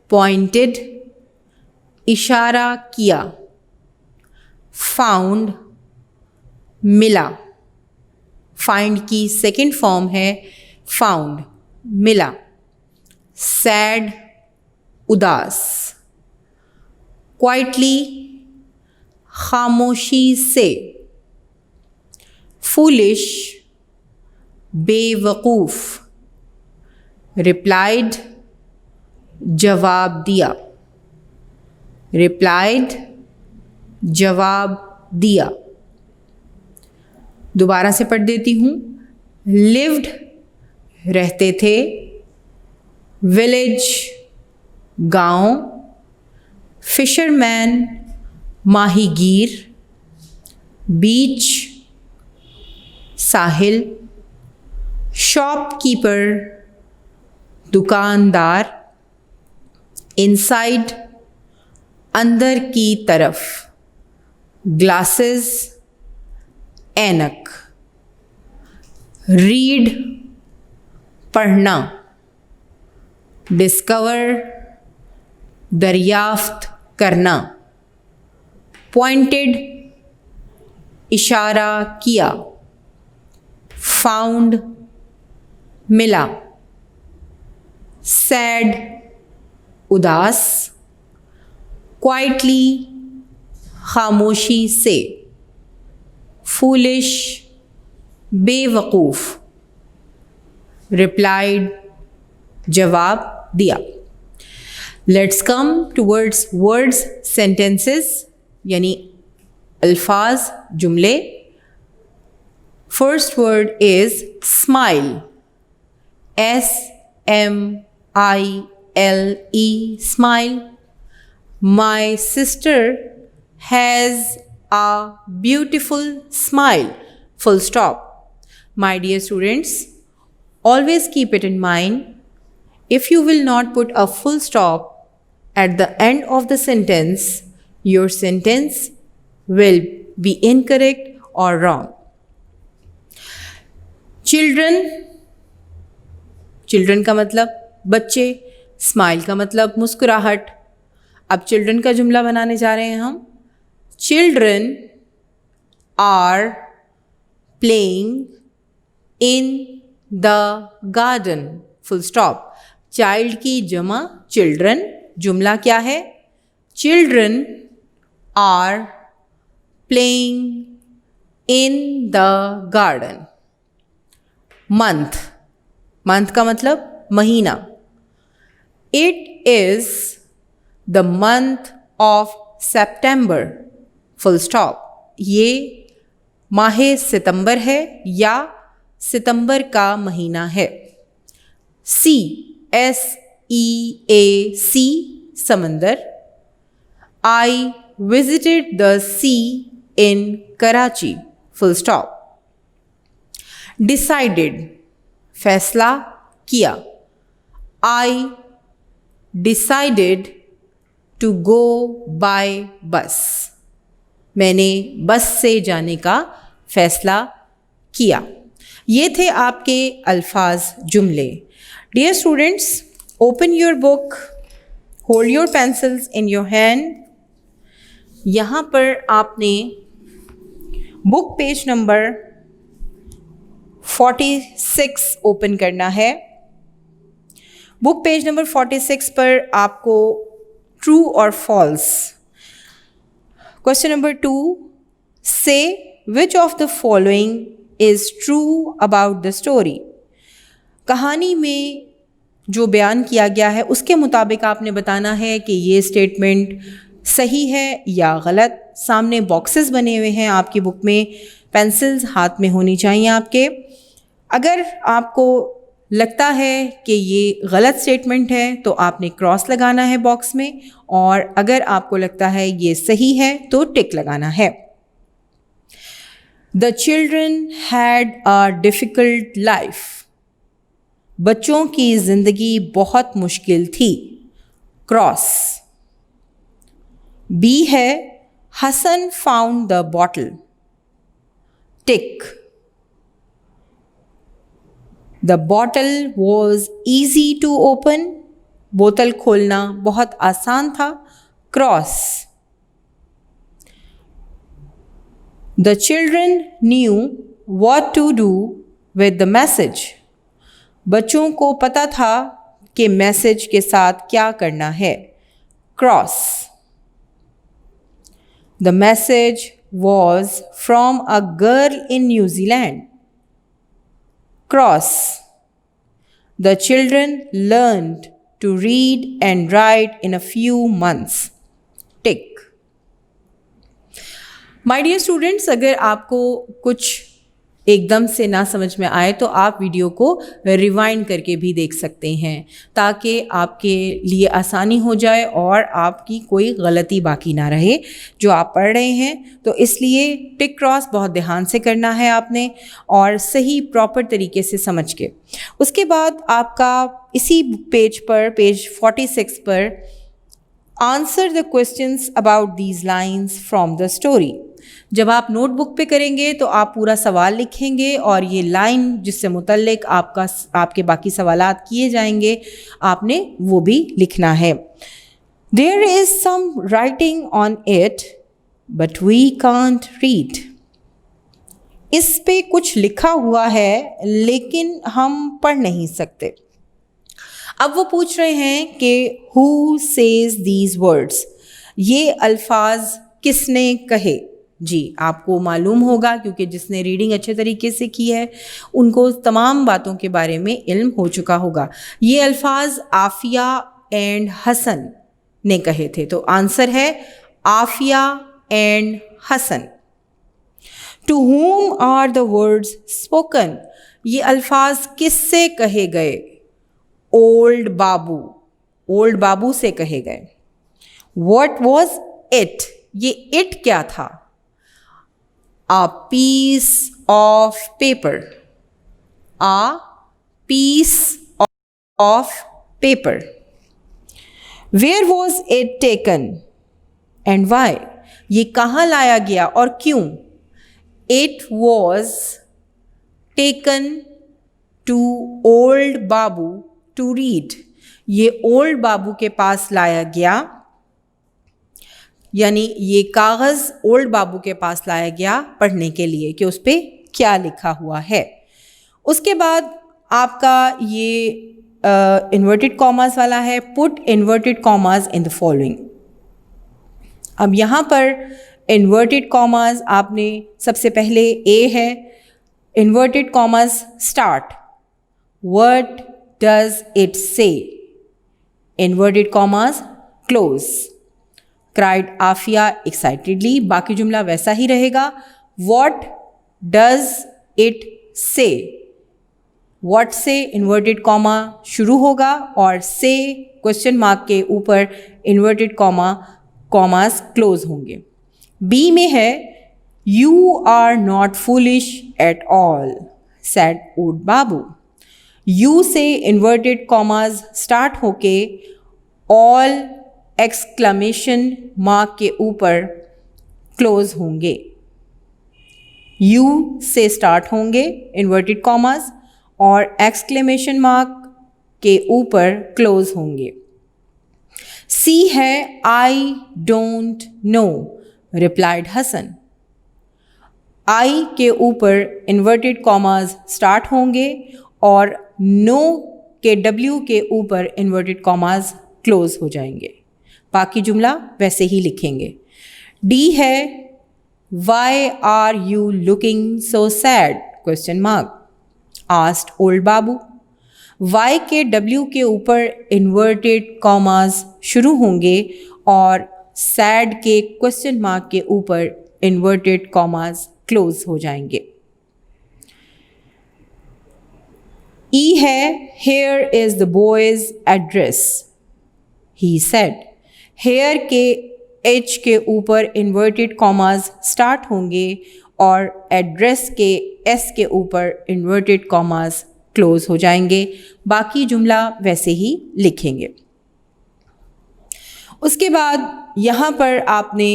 पॉइंटेड, इशारा किया। फाउंड, मिला। फाइंड की सेकंड फॉर्म है फाउंड, मिला। सैड, उदास। क्वाइटली, खामोशी से। फूलिश, बेवकूफ़। रिप्लाइड, जवाब दिया। रिप्लाइड, जवाब दिया। दोबारा से पढ़ देती हूँ। लिव्ड, रहते थे। विलेज, गांव। फिशरमैन, माहीगीर। बीच, साहिल। शॉपकीपर, दुकानदार। इनसाइड, अंदर की तरफ। ग्लासेस, ऐनक। रीड, पढ़ना। डिस्कवर, दरियाफ्त करना। पॉइंटेड, इशारा किया। फाउंड, मिला। सैड, उदास। क्वाइटली, खामोशी से। फूलिश, बेवकूफ़। रिप्लाइड, जवाब दिया। Let's come towards words, sentences, यानी अल्फाज, जुमले। First word is smile, SMILE, smile. My sister has a beautiful smile, full stop. My dear students, always keep it in mind, if you will not put a full stop at the end of the sentence, your sentence will be incorrect or wrong. Children का मतलब बच्चे, स्माइल का मतलब मुस्कुराहट। अब चिल्ड्रन का जुमला बनाने जा रहे हैं हम। Children are playing in the garden, full stop. Child की जमा चिल्ड्रन, जुमला क्या है? Children are playing in the garden. Month, month का मतलब महीना। It is the month of September, full stop. ये माह सितंबर है या सितंबर का महीना है। सी, SEA, समंदर। I visited the sea in Karachi, full stop. Decided, फैसला किया। I decided to go by bus, मैंने बस से जाने का फैसला किया। ये थे आपके अल्फाज, जुमले। Dear students, open your book, hold your pencils in your hand. यहाँ पर आपने बुक पेज नंबर 46 ओपन करना है। बुक पेज नंबर 46 पर आपको ट्रू और फॉल्स। क्वेश्चन नंबर 2, से which of the following is true about the story. कहानी में जो बयान किया गया है उसके मुताबिक आपने बताना है कि ये स्टेटमेंट सही है या गलत। सामने बॉक्सेस बने हुए हैं आपकी बुक में, पेंसिल्स हाथ में होनी चाहिए आपके। अगर आपको लगता है कि ये गलत स्टेटमेंट है तो आपने क्रॉस लगाना है बॉक्स में, और अगर आपको लगता है ये सही है तो टिक लगाना है। The children had a difficult life, बच्चों की ज़िंदगी बहुत मुश्किल थी, क्रॉस। बी है Hasan found the bottle, tick. The bottle was easy to open, बोतल खोलना बहुत आसान था, cross. The children knew what to do with the message, बच्चों को पता था कि मैसेज के साथ क्या करना है, cross. The message was from a girl in New Zealand, cross. The children learned to read and write in a few months, tick. My dear students, अगर आपको कुछ एकदम से ना समझ में आए तो आप वीडियो को रिवाइंड करके भी देख सकते हैं, ताकि आपके लिए आसानी हो जाए और आपकी कोई गलती बाकी ना रहे जो आप पढ़ रहे हैं। तो इसलिए टिक क्रॉस बहुत ध्यान से करना है आपने, और सही प्रॉपर तरीके से समझ के। उसके बाद आपका इसी पेज पर, पेज 46 पर, answer the questions about these lines from the story. जब आप नोटबुक पे करेंगे तो आप पूरा सवाल लिखेंगे और ये लाइन जिससे मुतल्लिक आपके बाकी सवालात किए जाएंगे, आपने वो भी लिखना है। There is some writing on it but we can't read, इस पे कुछ लिखा हुआ है लेकिन हम पढ़ नहीं सकते। अब वो पूछ रहे हैं कि हु सेज दीज वर्ड्स, ये अल्फाज किसने कहे। जी, आपको मालूम होगा क्योंकि जिसने रीडिंग अच्छे तरीके से की है उनको तमाम बातों के बारे में इल्म हो चुका होगा। ये अल्फाज आफिया एंड हसन ने कहे थे, तो आंसर है Aafia and Hasan. To whom are the words spoken, ये अल्फाज किससे कहे गए। ओल्ड बाबू, ओल्ड बाबू से कहे गए। What was it, ये इट क्या था। A piece of paper, a piece of paper. Where was it taken and why, ये कहाँ लाया गया और क्यों। It was taken to old Babu to read, ये ओल्ड बाबू के पास लाया गया यानी ये कागज़ ओल्ड बाबू के पास लाया गया पढ़ने के लिए कि उस पर क्या लिखा हुआ है। उसके बाद आपका ये इन्वर्टेड कॉमास वाला है, put inverted commas in the following. अब यहाँ पर इन्वर्टेड कॉमास आपने सबसे पहले ए है, inverted commas start, what does it say, inverted commas close, cried Afiya excitedly, बाकी जुमला वैसा ही रहेगा, what does it say, what से इन्वर्टेड कॉमा शुरू होगा और से क्वेश्चन मार्क के ऊपर इन्वर्टेड कॉमास क्लोज होंगे। बी में है you are not foolish at all said old Babu. You से इन्वर्टेड कॉमास स्टार्ट होके ऑल एक्सक्लेमेशन मार्क के ऊपर क्लोज होंगे। यू से स्टार्ट होंगे इन्वर्टेड कॉमास और एक्सक्लेमेशन मार्क के ऊपर क्लोज होंगे। सी है I don't know replied Hasan. I के ऊपर इन्वर्टेड कॉमास स्टार्ट होंगे और नो के डब्ल्यू के ऊपर इन्वर्टेड कॉमास क्लोज हो जाएंगे, बाकी जुमला वैसे ही लिखेंगे। डी है why are you looking so sad question mark asked old Babu. Y के डब्ल्यू के ऊपर इन्वर्टेड कॉमास शुरू होंगे और सैड के क्वेश्चन मार्क के ऊपर इन्वर्टेड कॉमास क्लोज हो जाएंगे। ई है here is the boy's address he said. Here के एच के ऊपर इन्वर्टेड कॉमास स्टार्ट होंगे और एड्रेस के एस के ऊपर इन्वर्टेड कॉमास क्लोज हो जाएंगे, बाकी जुमला वैसे ही लिखेंगे। उसके बाद यहाँ पर आपने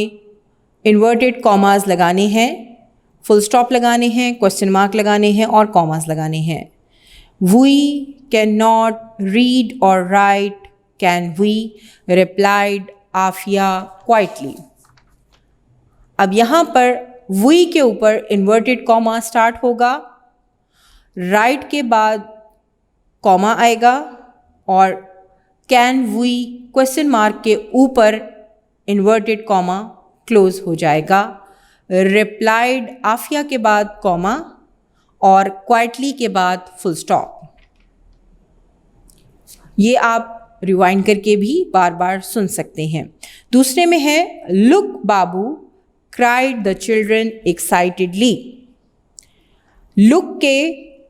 इन्वर्टेड कॉमास लगाने हैं, फुल स्टॉप लगाने हैं, क्वेश्चन मार्क लगाने हैं और कॉमास लगाने हैं। We can not read or write can we replied Afia quietly. अब यहाँ पर वी के ऊपर इन्वर्टेड कॉमा स्टार्ट होगा, राइट के बाद कॉमा आएगा और कैन वी क्वेश्चन मार्क के ऊपर इन्वर्टेड कॉमा क्लोज हो जाएगा। रिप्लाइड आफिया के बाद कॉमा और क्वाइटली के बाद फुल स्टॉप। ये आप रिवाइंड करके भी बार बार सुन सकते हैं। दूसरे में है look Babu cried the children excitedly. Look के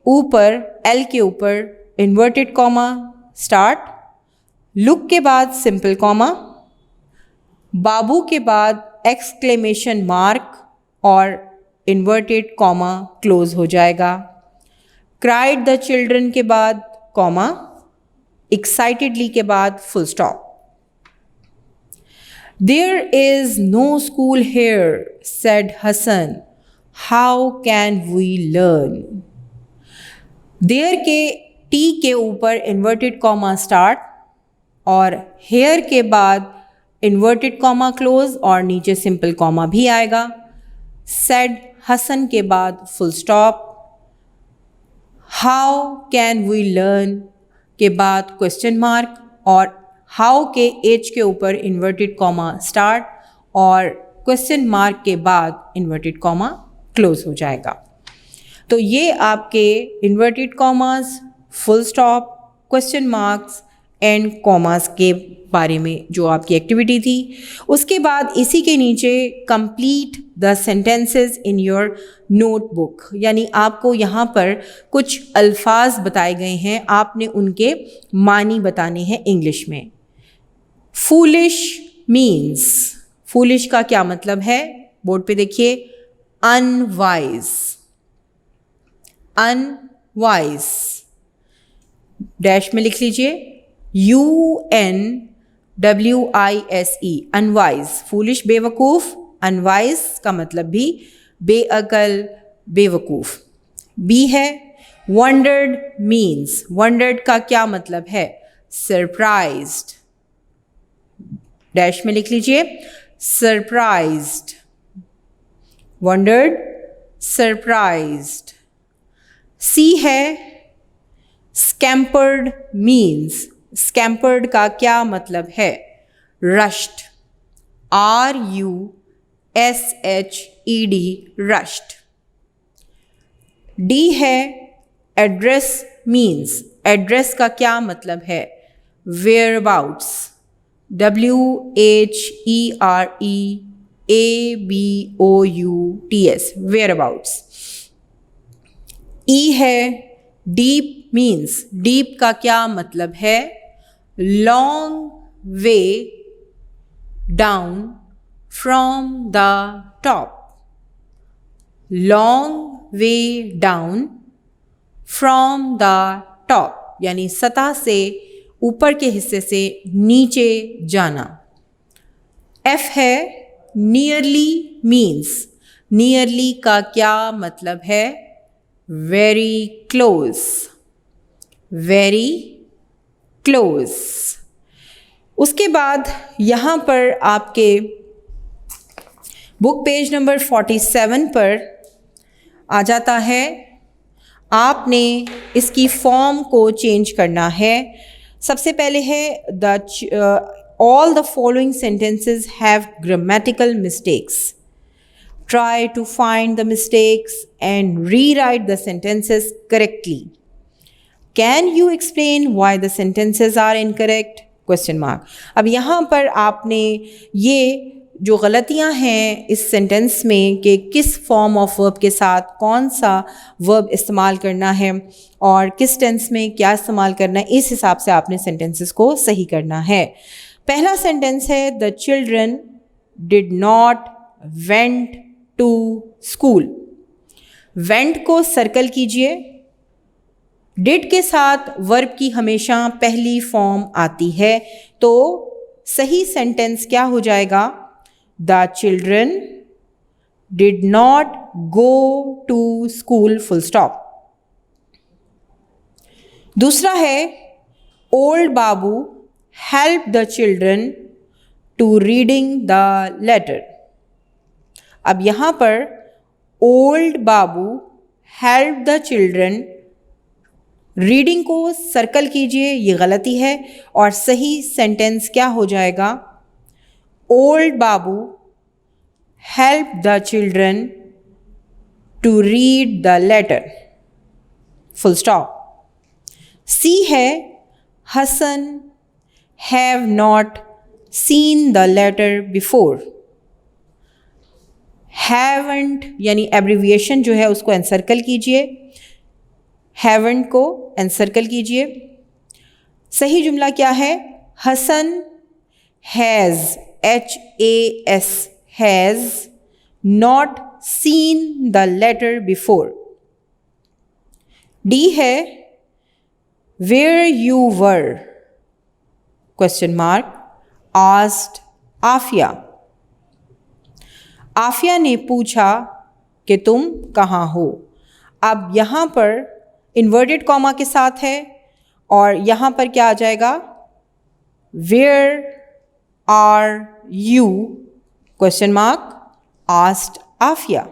ऊपर एल के ऊपर इन्वर्टेड कॉमा स्टार्ट, लुक के बाद सिंपल कॉमा, बाबू के बाद एक्सक्लेमेशन मार्क और इन्वर्टेड कॉमा क्लोज हो जाएगा। क्राइड द चिल्ड्रन के बाद कॉमा, एक्साइटेडली के बाद full stop. There is no school here said Hasan, how can we learn. There के टी के ऊपर इन्वर्टेड कॉमा स्टार्ट और हेयर के बाद इन्वर्टेड कॉमा क्लोज और नीचे सिंपल कॉमा भी आएगा। सेड हसन के बाद full stop. How can we learn के बाद क्वेश्चन मार्क और हाउ के एच के ऊपर इन्वर्टेड कॉमा स्टार्ट और क्वेश्चन मार्क के बाद इन्वर्टेड कॉमा क्लोज हो जाएगा। तो ये आपके inverted commas, full stop, question marks and commas के बारे में जो आपकी एक्टिविटी थी। उसके बाद इसी के नीचे complete the sentences in your notebook, यानी आपको यहाँ पर कुछ अल्फाज बताए गए हैं, आपने उनके मानी बताने हैं इंग्लिश में। फूलिश मीन्स, फूलिश का क्या मतलब है बोर्ड पे देखिए, अनवाइज। अनवाइज डैश में लिख लीजिए, UNWISE, अनवाइज। फूलिश बेवकूफ़, अनवाइज का मतलब भी बेअकल, बेवकूफ़। बी है वंडर्ड मीन्स, वंडर्ड का क्या मतलब है, सरप्राइज्ड। डैश में लिख लीजिए, surprised. Wondered, surprised. C है scampered means. scampered का क्या मतलब है? rushed. rushed, rushed. D है address means. address का क्या मतलब है? whereabouts. whereabouts, whereabouts. E है deep means. deep का क्या मतलब है? long way down from the top. long way down from the top यानी सतह से ऊपर के हिस्से से नीचे जाना. F है nearly means. nearly का क्या मतलब है? very close. very close. उसके बाद यहाँ पर आपके बुक पेज नंबर 47 पर आ जाता है. आपने इसकी फॉर्म को चेंज करना है. सबसे पहले है all the following sentences have grammatical mistakes. Try to find the mistakes and rewrite the sentences correctly. Can you explain why the sentences are incorrect? Question mark. अब यहाँ पर आपने ये जो गलतियाँ हैं इस सेंटेंस में कि किस फॉर्म ऑफ वर्ब के साथ कौन सा वर्ब इस्तेमाल करना है और किस टेंस में क्या इस्तेमाल करना है, इस हिसाब से आपने सेंटेंसेस को सही करना है. पहला सेंटेंस है the children did not went to school. Went को सर्कल कीजिए. डिड के साथ वर्ब की हमेशा पहली फॉर्म आती है, तो सही सेंटेंस क्या हो जाएगा? The children did not go to school, full stop. दूसरा है old Babu helped the children to reading the letter. अब यहाँ पर old Babu helped the children, reading को सर्कल कीजिए, ये गलती है और सही सेंटेंस क्या हो जाएगा? Old Babu helped the children to read the letter. Full stop. C है Hassan have not seen the letter before. Haven't यानी एब्रीविएशन जो है उसको एनसर्कल कीजिए. haven't को एनसर्कल कीजिए. सही जुमला क्या है? Hasan has has not seen the letter before. D है where you were, question mark, asked Aafia. Aafia ने पूछा कि तुम कहाँ हो. अब यहाँ पर इन्वर्टेड कॉमा के साथ है और यहाँ पर क्या आ जाएगा? where are you, question mark, asked Aafia.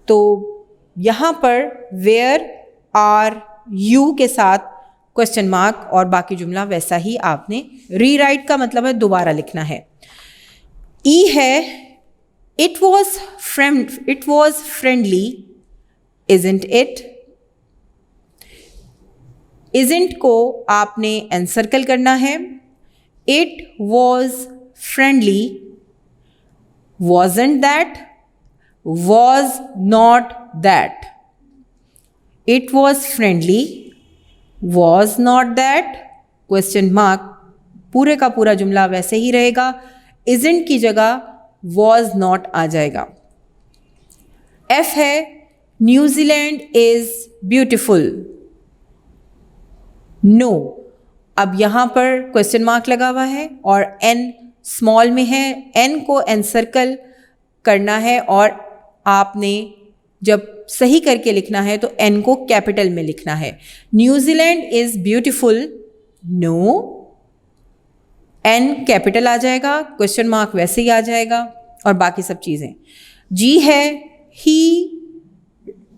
तो यहाँ पर where are you के साथ क्वेश्चन मार्क और बाकी जुमला वैसा ही आपने रीराइट का मतलब है दोबारा लिखना है. E है it was friendly, isn't it? isn't को आपने एनसर्कल करना है. It was friendly, wasn't that, was not that. It was friendly, was not that, question mark. पूरे का पूरा जुमला वैसे ही रहेगा. isn't की जगह was not आ जाएगा. F है न्यूजीलैंड is beautiful. No. अब यहाँ पर क्वेश्चन मार्क लगा हुआ है और n स्मॉल में है. n को एनसर्कल करना है और आपने जब सही करके लिखना है तो n को कैपिटल में लिखना है. New Zealand is beautiful. No. N capital आ जाएगा, क्वेश्चन मार्क वैसे ही आ जाएगा और बाकी सब चीज़ें। जी है he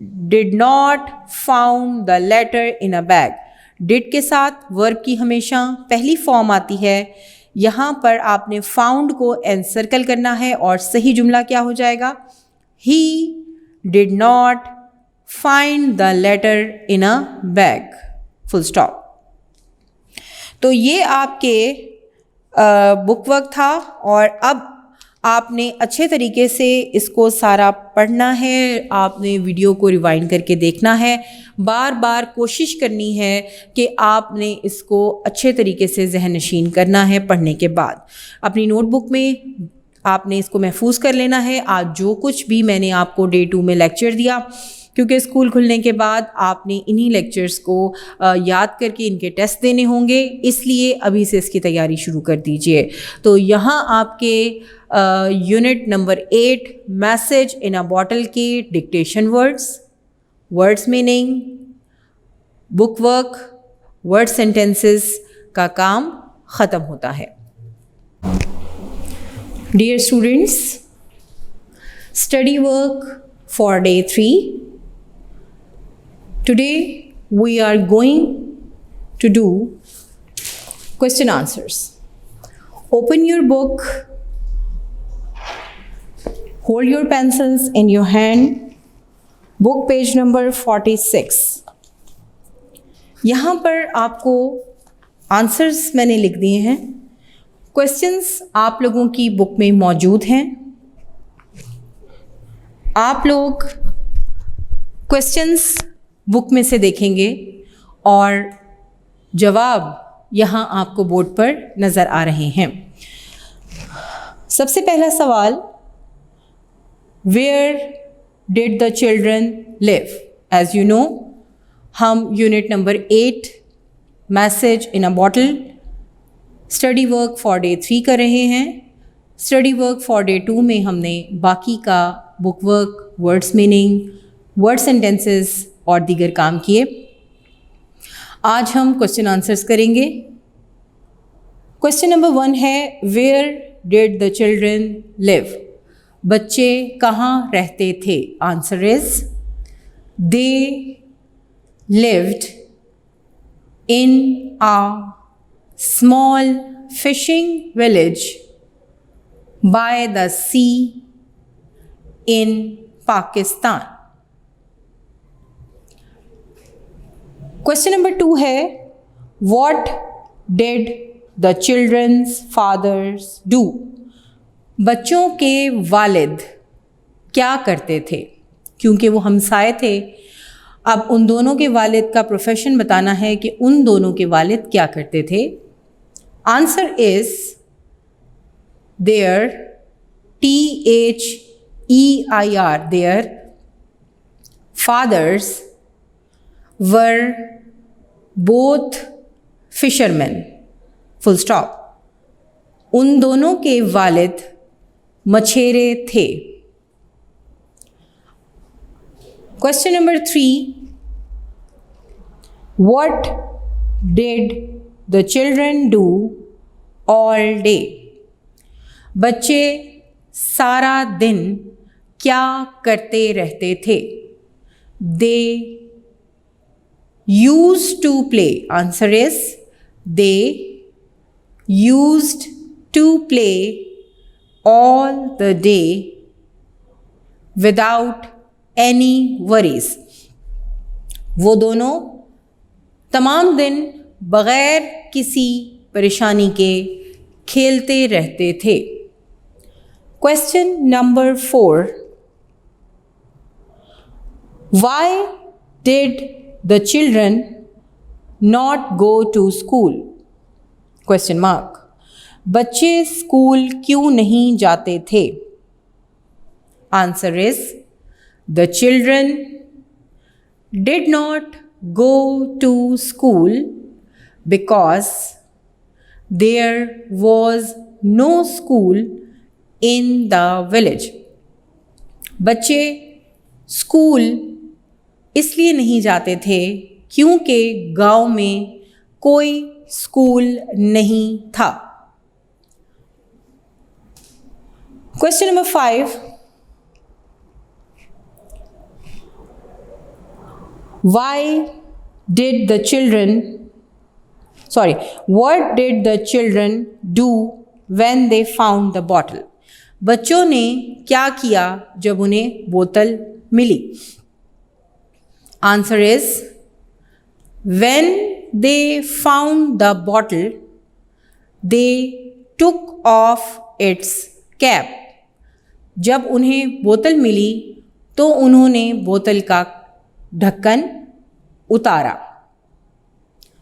did not found the letter in a bag. Did के साथ वर्ब की हमेशा पहली फॉर्म आती है। यहाँ पर आपने फाउंड को एनसर्कल करना है और सही जुमला क्या हो जाएगा, he did not find the letter in a bag, full stop. तो ये आपके बुक वर्क था और अब आपने अच्छे तरीके से इसको सारा पढ़ना है, आपने वीडियो को रिवाइंड करके देखना है, बार बार कोशिश करनी है कि आपने इसको अच्छे तरीके से ज़हन नशीन करना है। पढ़ने के बाद अपनी नोटबुक में आपने इसको महफूज कर लेना है। आज जो कुछ भी मैंने आपको डे 2 में लेक्चर दिया, क्योंकि स्कूल खुलने के बाद आपने इन्हीं लेक्चर्स को याद करके इनके टेस्ट देने होंगे, इसलिए अभी से इसकी तैयारी शुरू कर दीजिए। तो यहाँ आपके unit number 8 message in a bottle के dictation words meaning, book work, word sentences का काम ख़त्म होता है। Dear students, study work for day 3। Today we are going to do question answers. Open your book, hold your pencils in your hand, book page number 46. यहाँ पर आपको आंसर्स मैंने लिख दिए हैं। क्वेश्चंस आप लोगों की बुक में मौजूद हैं। आप लोग क्वेश्चंस बुक में से देखेंगे और जवाब यहाँ आपको बोर्ड पर नज़र आ रहे हैं। सबसे पहला सवाल, where did the children live? As you know, हम unit number 8 message in a bottle study work for day 3 कर रहे हैं। स्टडी वर्क फॉर डे 2 में हमने बाकी का book work, words meaning, word sentences और दीगर काम किए। आज हम क्वेश्चन आंसर्स करेंगे। क्वेश्चन नंबर 1 है, where did the children live? बच्चे कहाँ रहते थे? Answer is they lived in a small fishing village by the sea in Pakistan. Question number 2 है, what did the childrens fathers do? बच्चों के वालिद क्या करते थे? क्योंकि वो हमसाए थे, अब उन दोनों के वालिद का प्रोफेशन बताना है कि उन दोनों के वालिद क्या करते थे। Answer is there, THEIR, their fathers were both fisherman, full stop. उन दोनों के वालिद मछेरे थे। Question number 3, what did the children do all day? बच्चे सारा दिन क्या करते रहते थे? दे used to play. Answer is they used to play all the day without any worries. वो दोनों तमाम दिन बग़ैर किसी परेशानी के खेलते रहते थे। Question number 4, why did the children not go to school? Question mark. बच्चे स्कूल क्यों नहीं जाते थे? Answer is the children did not go to school because there was no school in the village. बच्चे स्कूल इसलिए नहीं जाते थे क्योंकि गांव में कोई स्कूल नहीं था। Question number 5. What did the children do when they found the bottle? बच्चों ने क्या किया जब उन्हें बोतल मिली? Answer is, when they found the bottle, they took off its cap. जब उन्हें बोतल मिली तो उन्होंने बोतल का ढक्कन उतारा.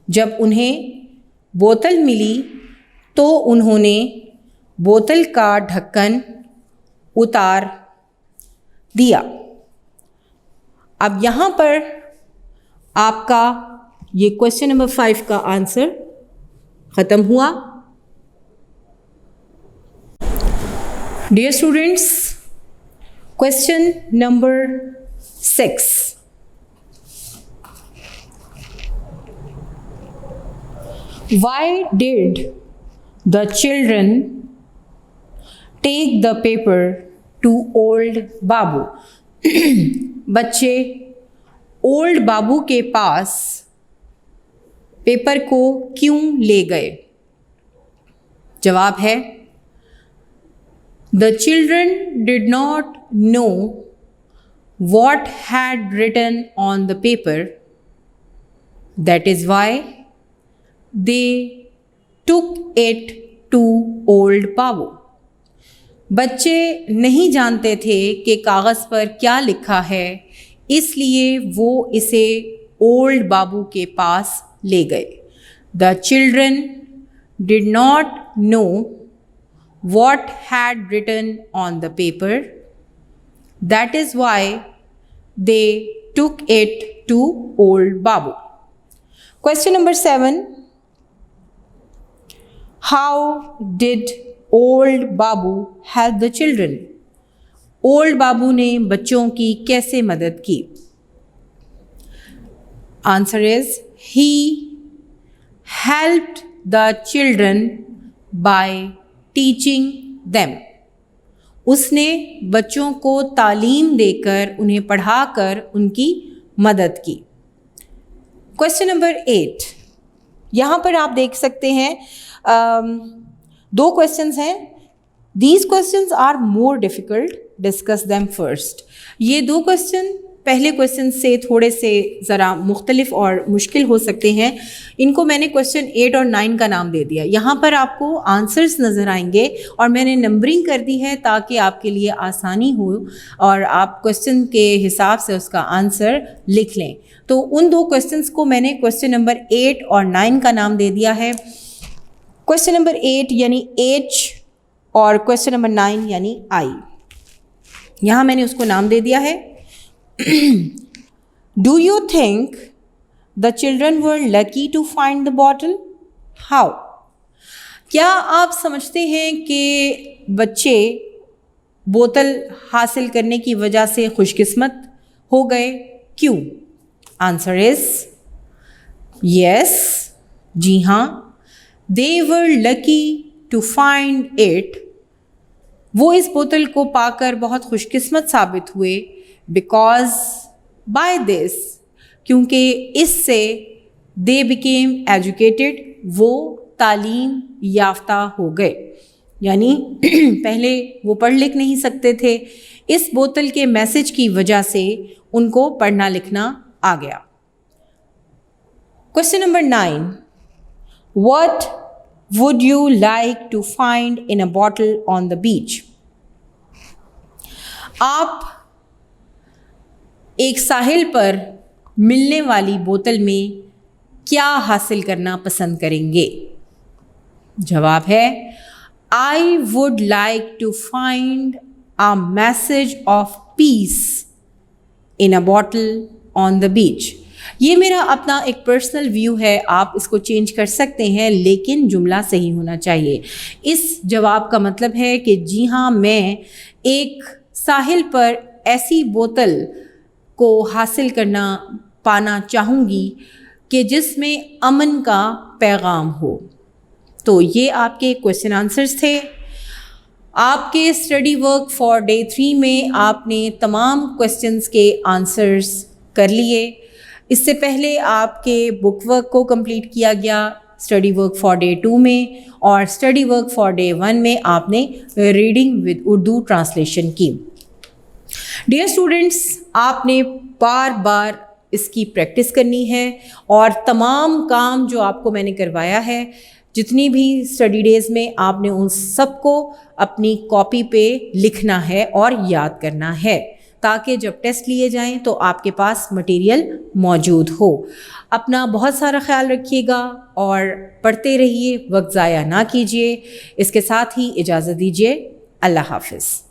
जब उन्हें बोतल मिली तो उन्होंने बोतल का ढक्कन उतार दिया. अब यहाँ पर आपका ये क्वेश्चन नंबर 5 का आंसर ख़त्म हुआ. Dear students, question number 6. Why did the children take the paper to old बाबू? बच्चे ओल्ड बाबू के पास पेपर को क्यों ले गए? जवाब है, The children did not know what had written on the paper. That is why they took it to old बाबू. बच्चे नहीं जानते थे कि कागज़ पर क्या लिखा है, इसलिए वो इसे ओल्ड बाबू के पास ले गए. The children did not know what had written on the paper. That is why they took it to old babu. Question number 7. How did old babu help the children? Old Babu ने बच्चों की कैसे मदद की? Answer is, he helped the children by teaching them. उसने बच्चों को तालीम देकर, उन्हें पढ़ाकर उनकी मदद की. Question number 8. यहाँ पर आप देख सकते हैं 2 क्वेश्चंस हैं. These questions are more difficult. Discuss them first. ये 2 क्वेश्चन पहले क्वेश्चन से थोड़े से ज़रा मुख्तलिफ और मुश्किल हो सकते हैं. इनको मैंने क्वेश्चन 8 और 9 का नाम दे दिया. यहाँ पर आपको आंसर्स नज़र आएंगे और मैंने नंबरिंग कर दी है ताकि आपके लिए आसानी हो और आप क्वेश्चन के हिसाब से उसका आंसर लिख लें. तो उन 2 क्वेश्चंस को मैंने क्वेश्चन नंबर 8 और 9 का नाम दे दिया है. क्वेश्चन नंबर 8 यानी H और क्वेश्चन नंबर 9 यानी I. यहाँ मैंने उसको नाम दे दिया है. Do you think the children were lucky to find the bottle? How? क्या आप समझते हैं कि बच्चे बोतल हासिल करने की वजह से खुशकिस्मत हो गए? क्यों? Answer is yes. जी हाँ, they were lucky to find it. वो इस बोतल को पाकर बहुत खुशकिस्मत साबित हुए. बिकॉज बाय दिस, क्योंकि इससे दे बिकेम एजुकेटेड, वो तालीम याफ्ता हो गए. यानी पहले वो पढ़ लिख नहीं सकते थे, इस बोतल के मैसेज की वजह से उनको पढ़ना लिखना आ गया. Question number 9. What would you like to find in a bottle on the beach? आप एक साहिल पर मिलने वाली बोतल में क्या हासिल करना पसंद करेंगे? जवाब है, I would like to find a message of peace in a bottle on the beach. ये मेरा अपना एक पर्सनल व्यू है, आप इसको चेंज कर सकते हैं, लेकिन जुमला सही होना चाहिए. इस जवाब का मतलब है कि जी हाँ, मैं एक साहिल पर ऐसी बोतल को हासिल पाना चाहूँगी कि जिसमें अमन का पैगाम हो. तो ये आपके क्वेश्चन आंसर्स थे. आपके स्टडी वर्क फॉर डे 3 में आपने तमाम क्वेश्चंस के आंसर्स कर लिए। इससे पहले आपके बुक वर्क को कंप्लीट किया गया स्टडी वर्क फॉर डे 2 में, और स्टडी वर्क फॉर डे 1 में आपने रीडिंग विद उर्दू ट्रांसलेशन की। डियर स्टूडेंट्स, आपने बार बार इसकी प्रैक्टिस करनी है और तमाम काम जो आपको मैंने करवाया है, जितनी भी स्टडी डेज़ में, आपने उन सबको अपनी कॉपी पे लिखना है और याद करना है, ताकि जब टेस्ट लिए जाएं तो आपके पास मटेरियल मौजूद हो। अपना बहुत सारा ख्याल रखिएगा और पढ़ते रहिए, वक्त ज़ाया ना कीजिए। इसके साथ ही इजाज़त दीजिए। अल्लाह हाफ़िज़।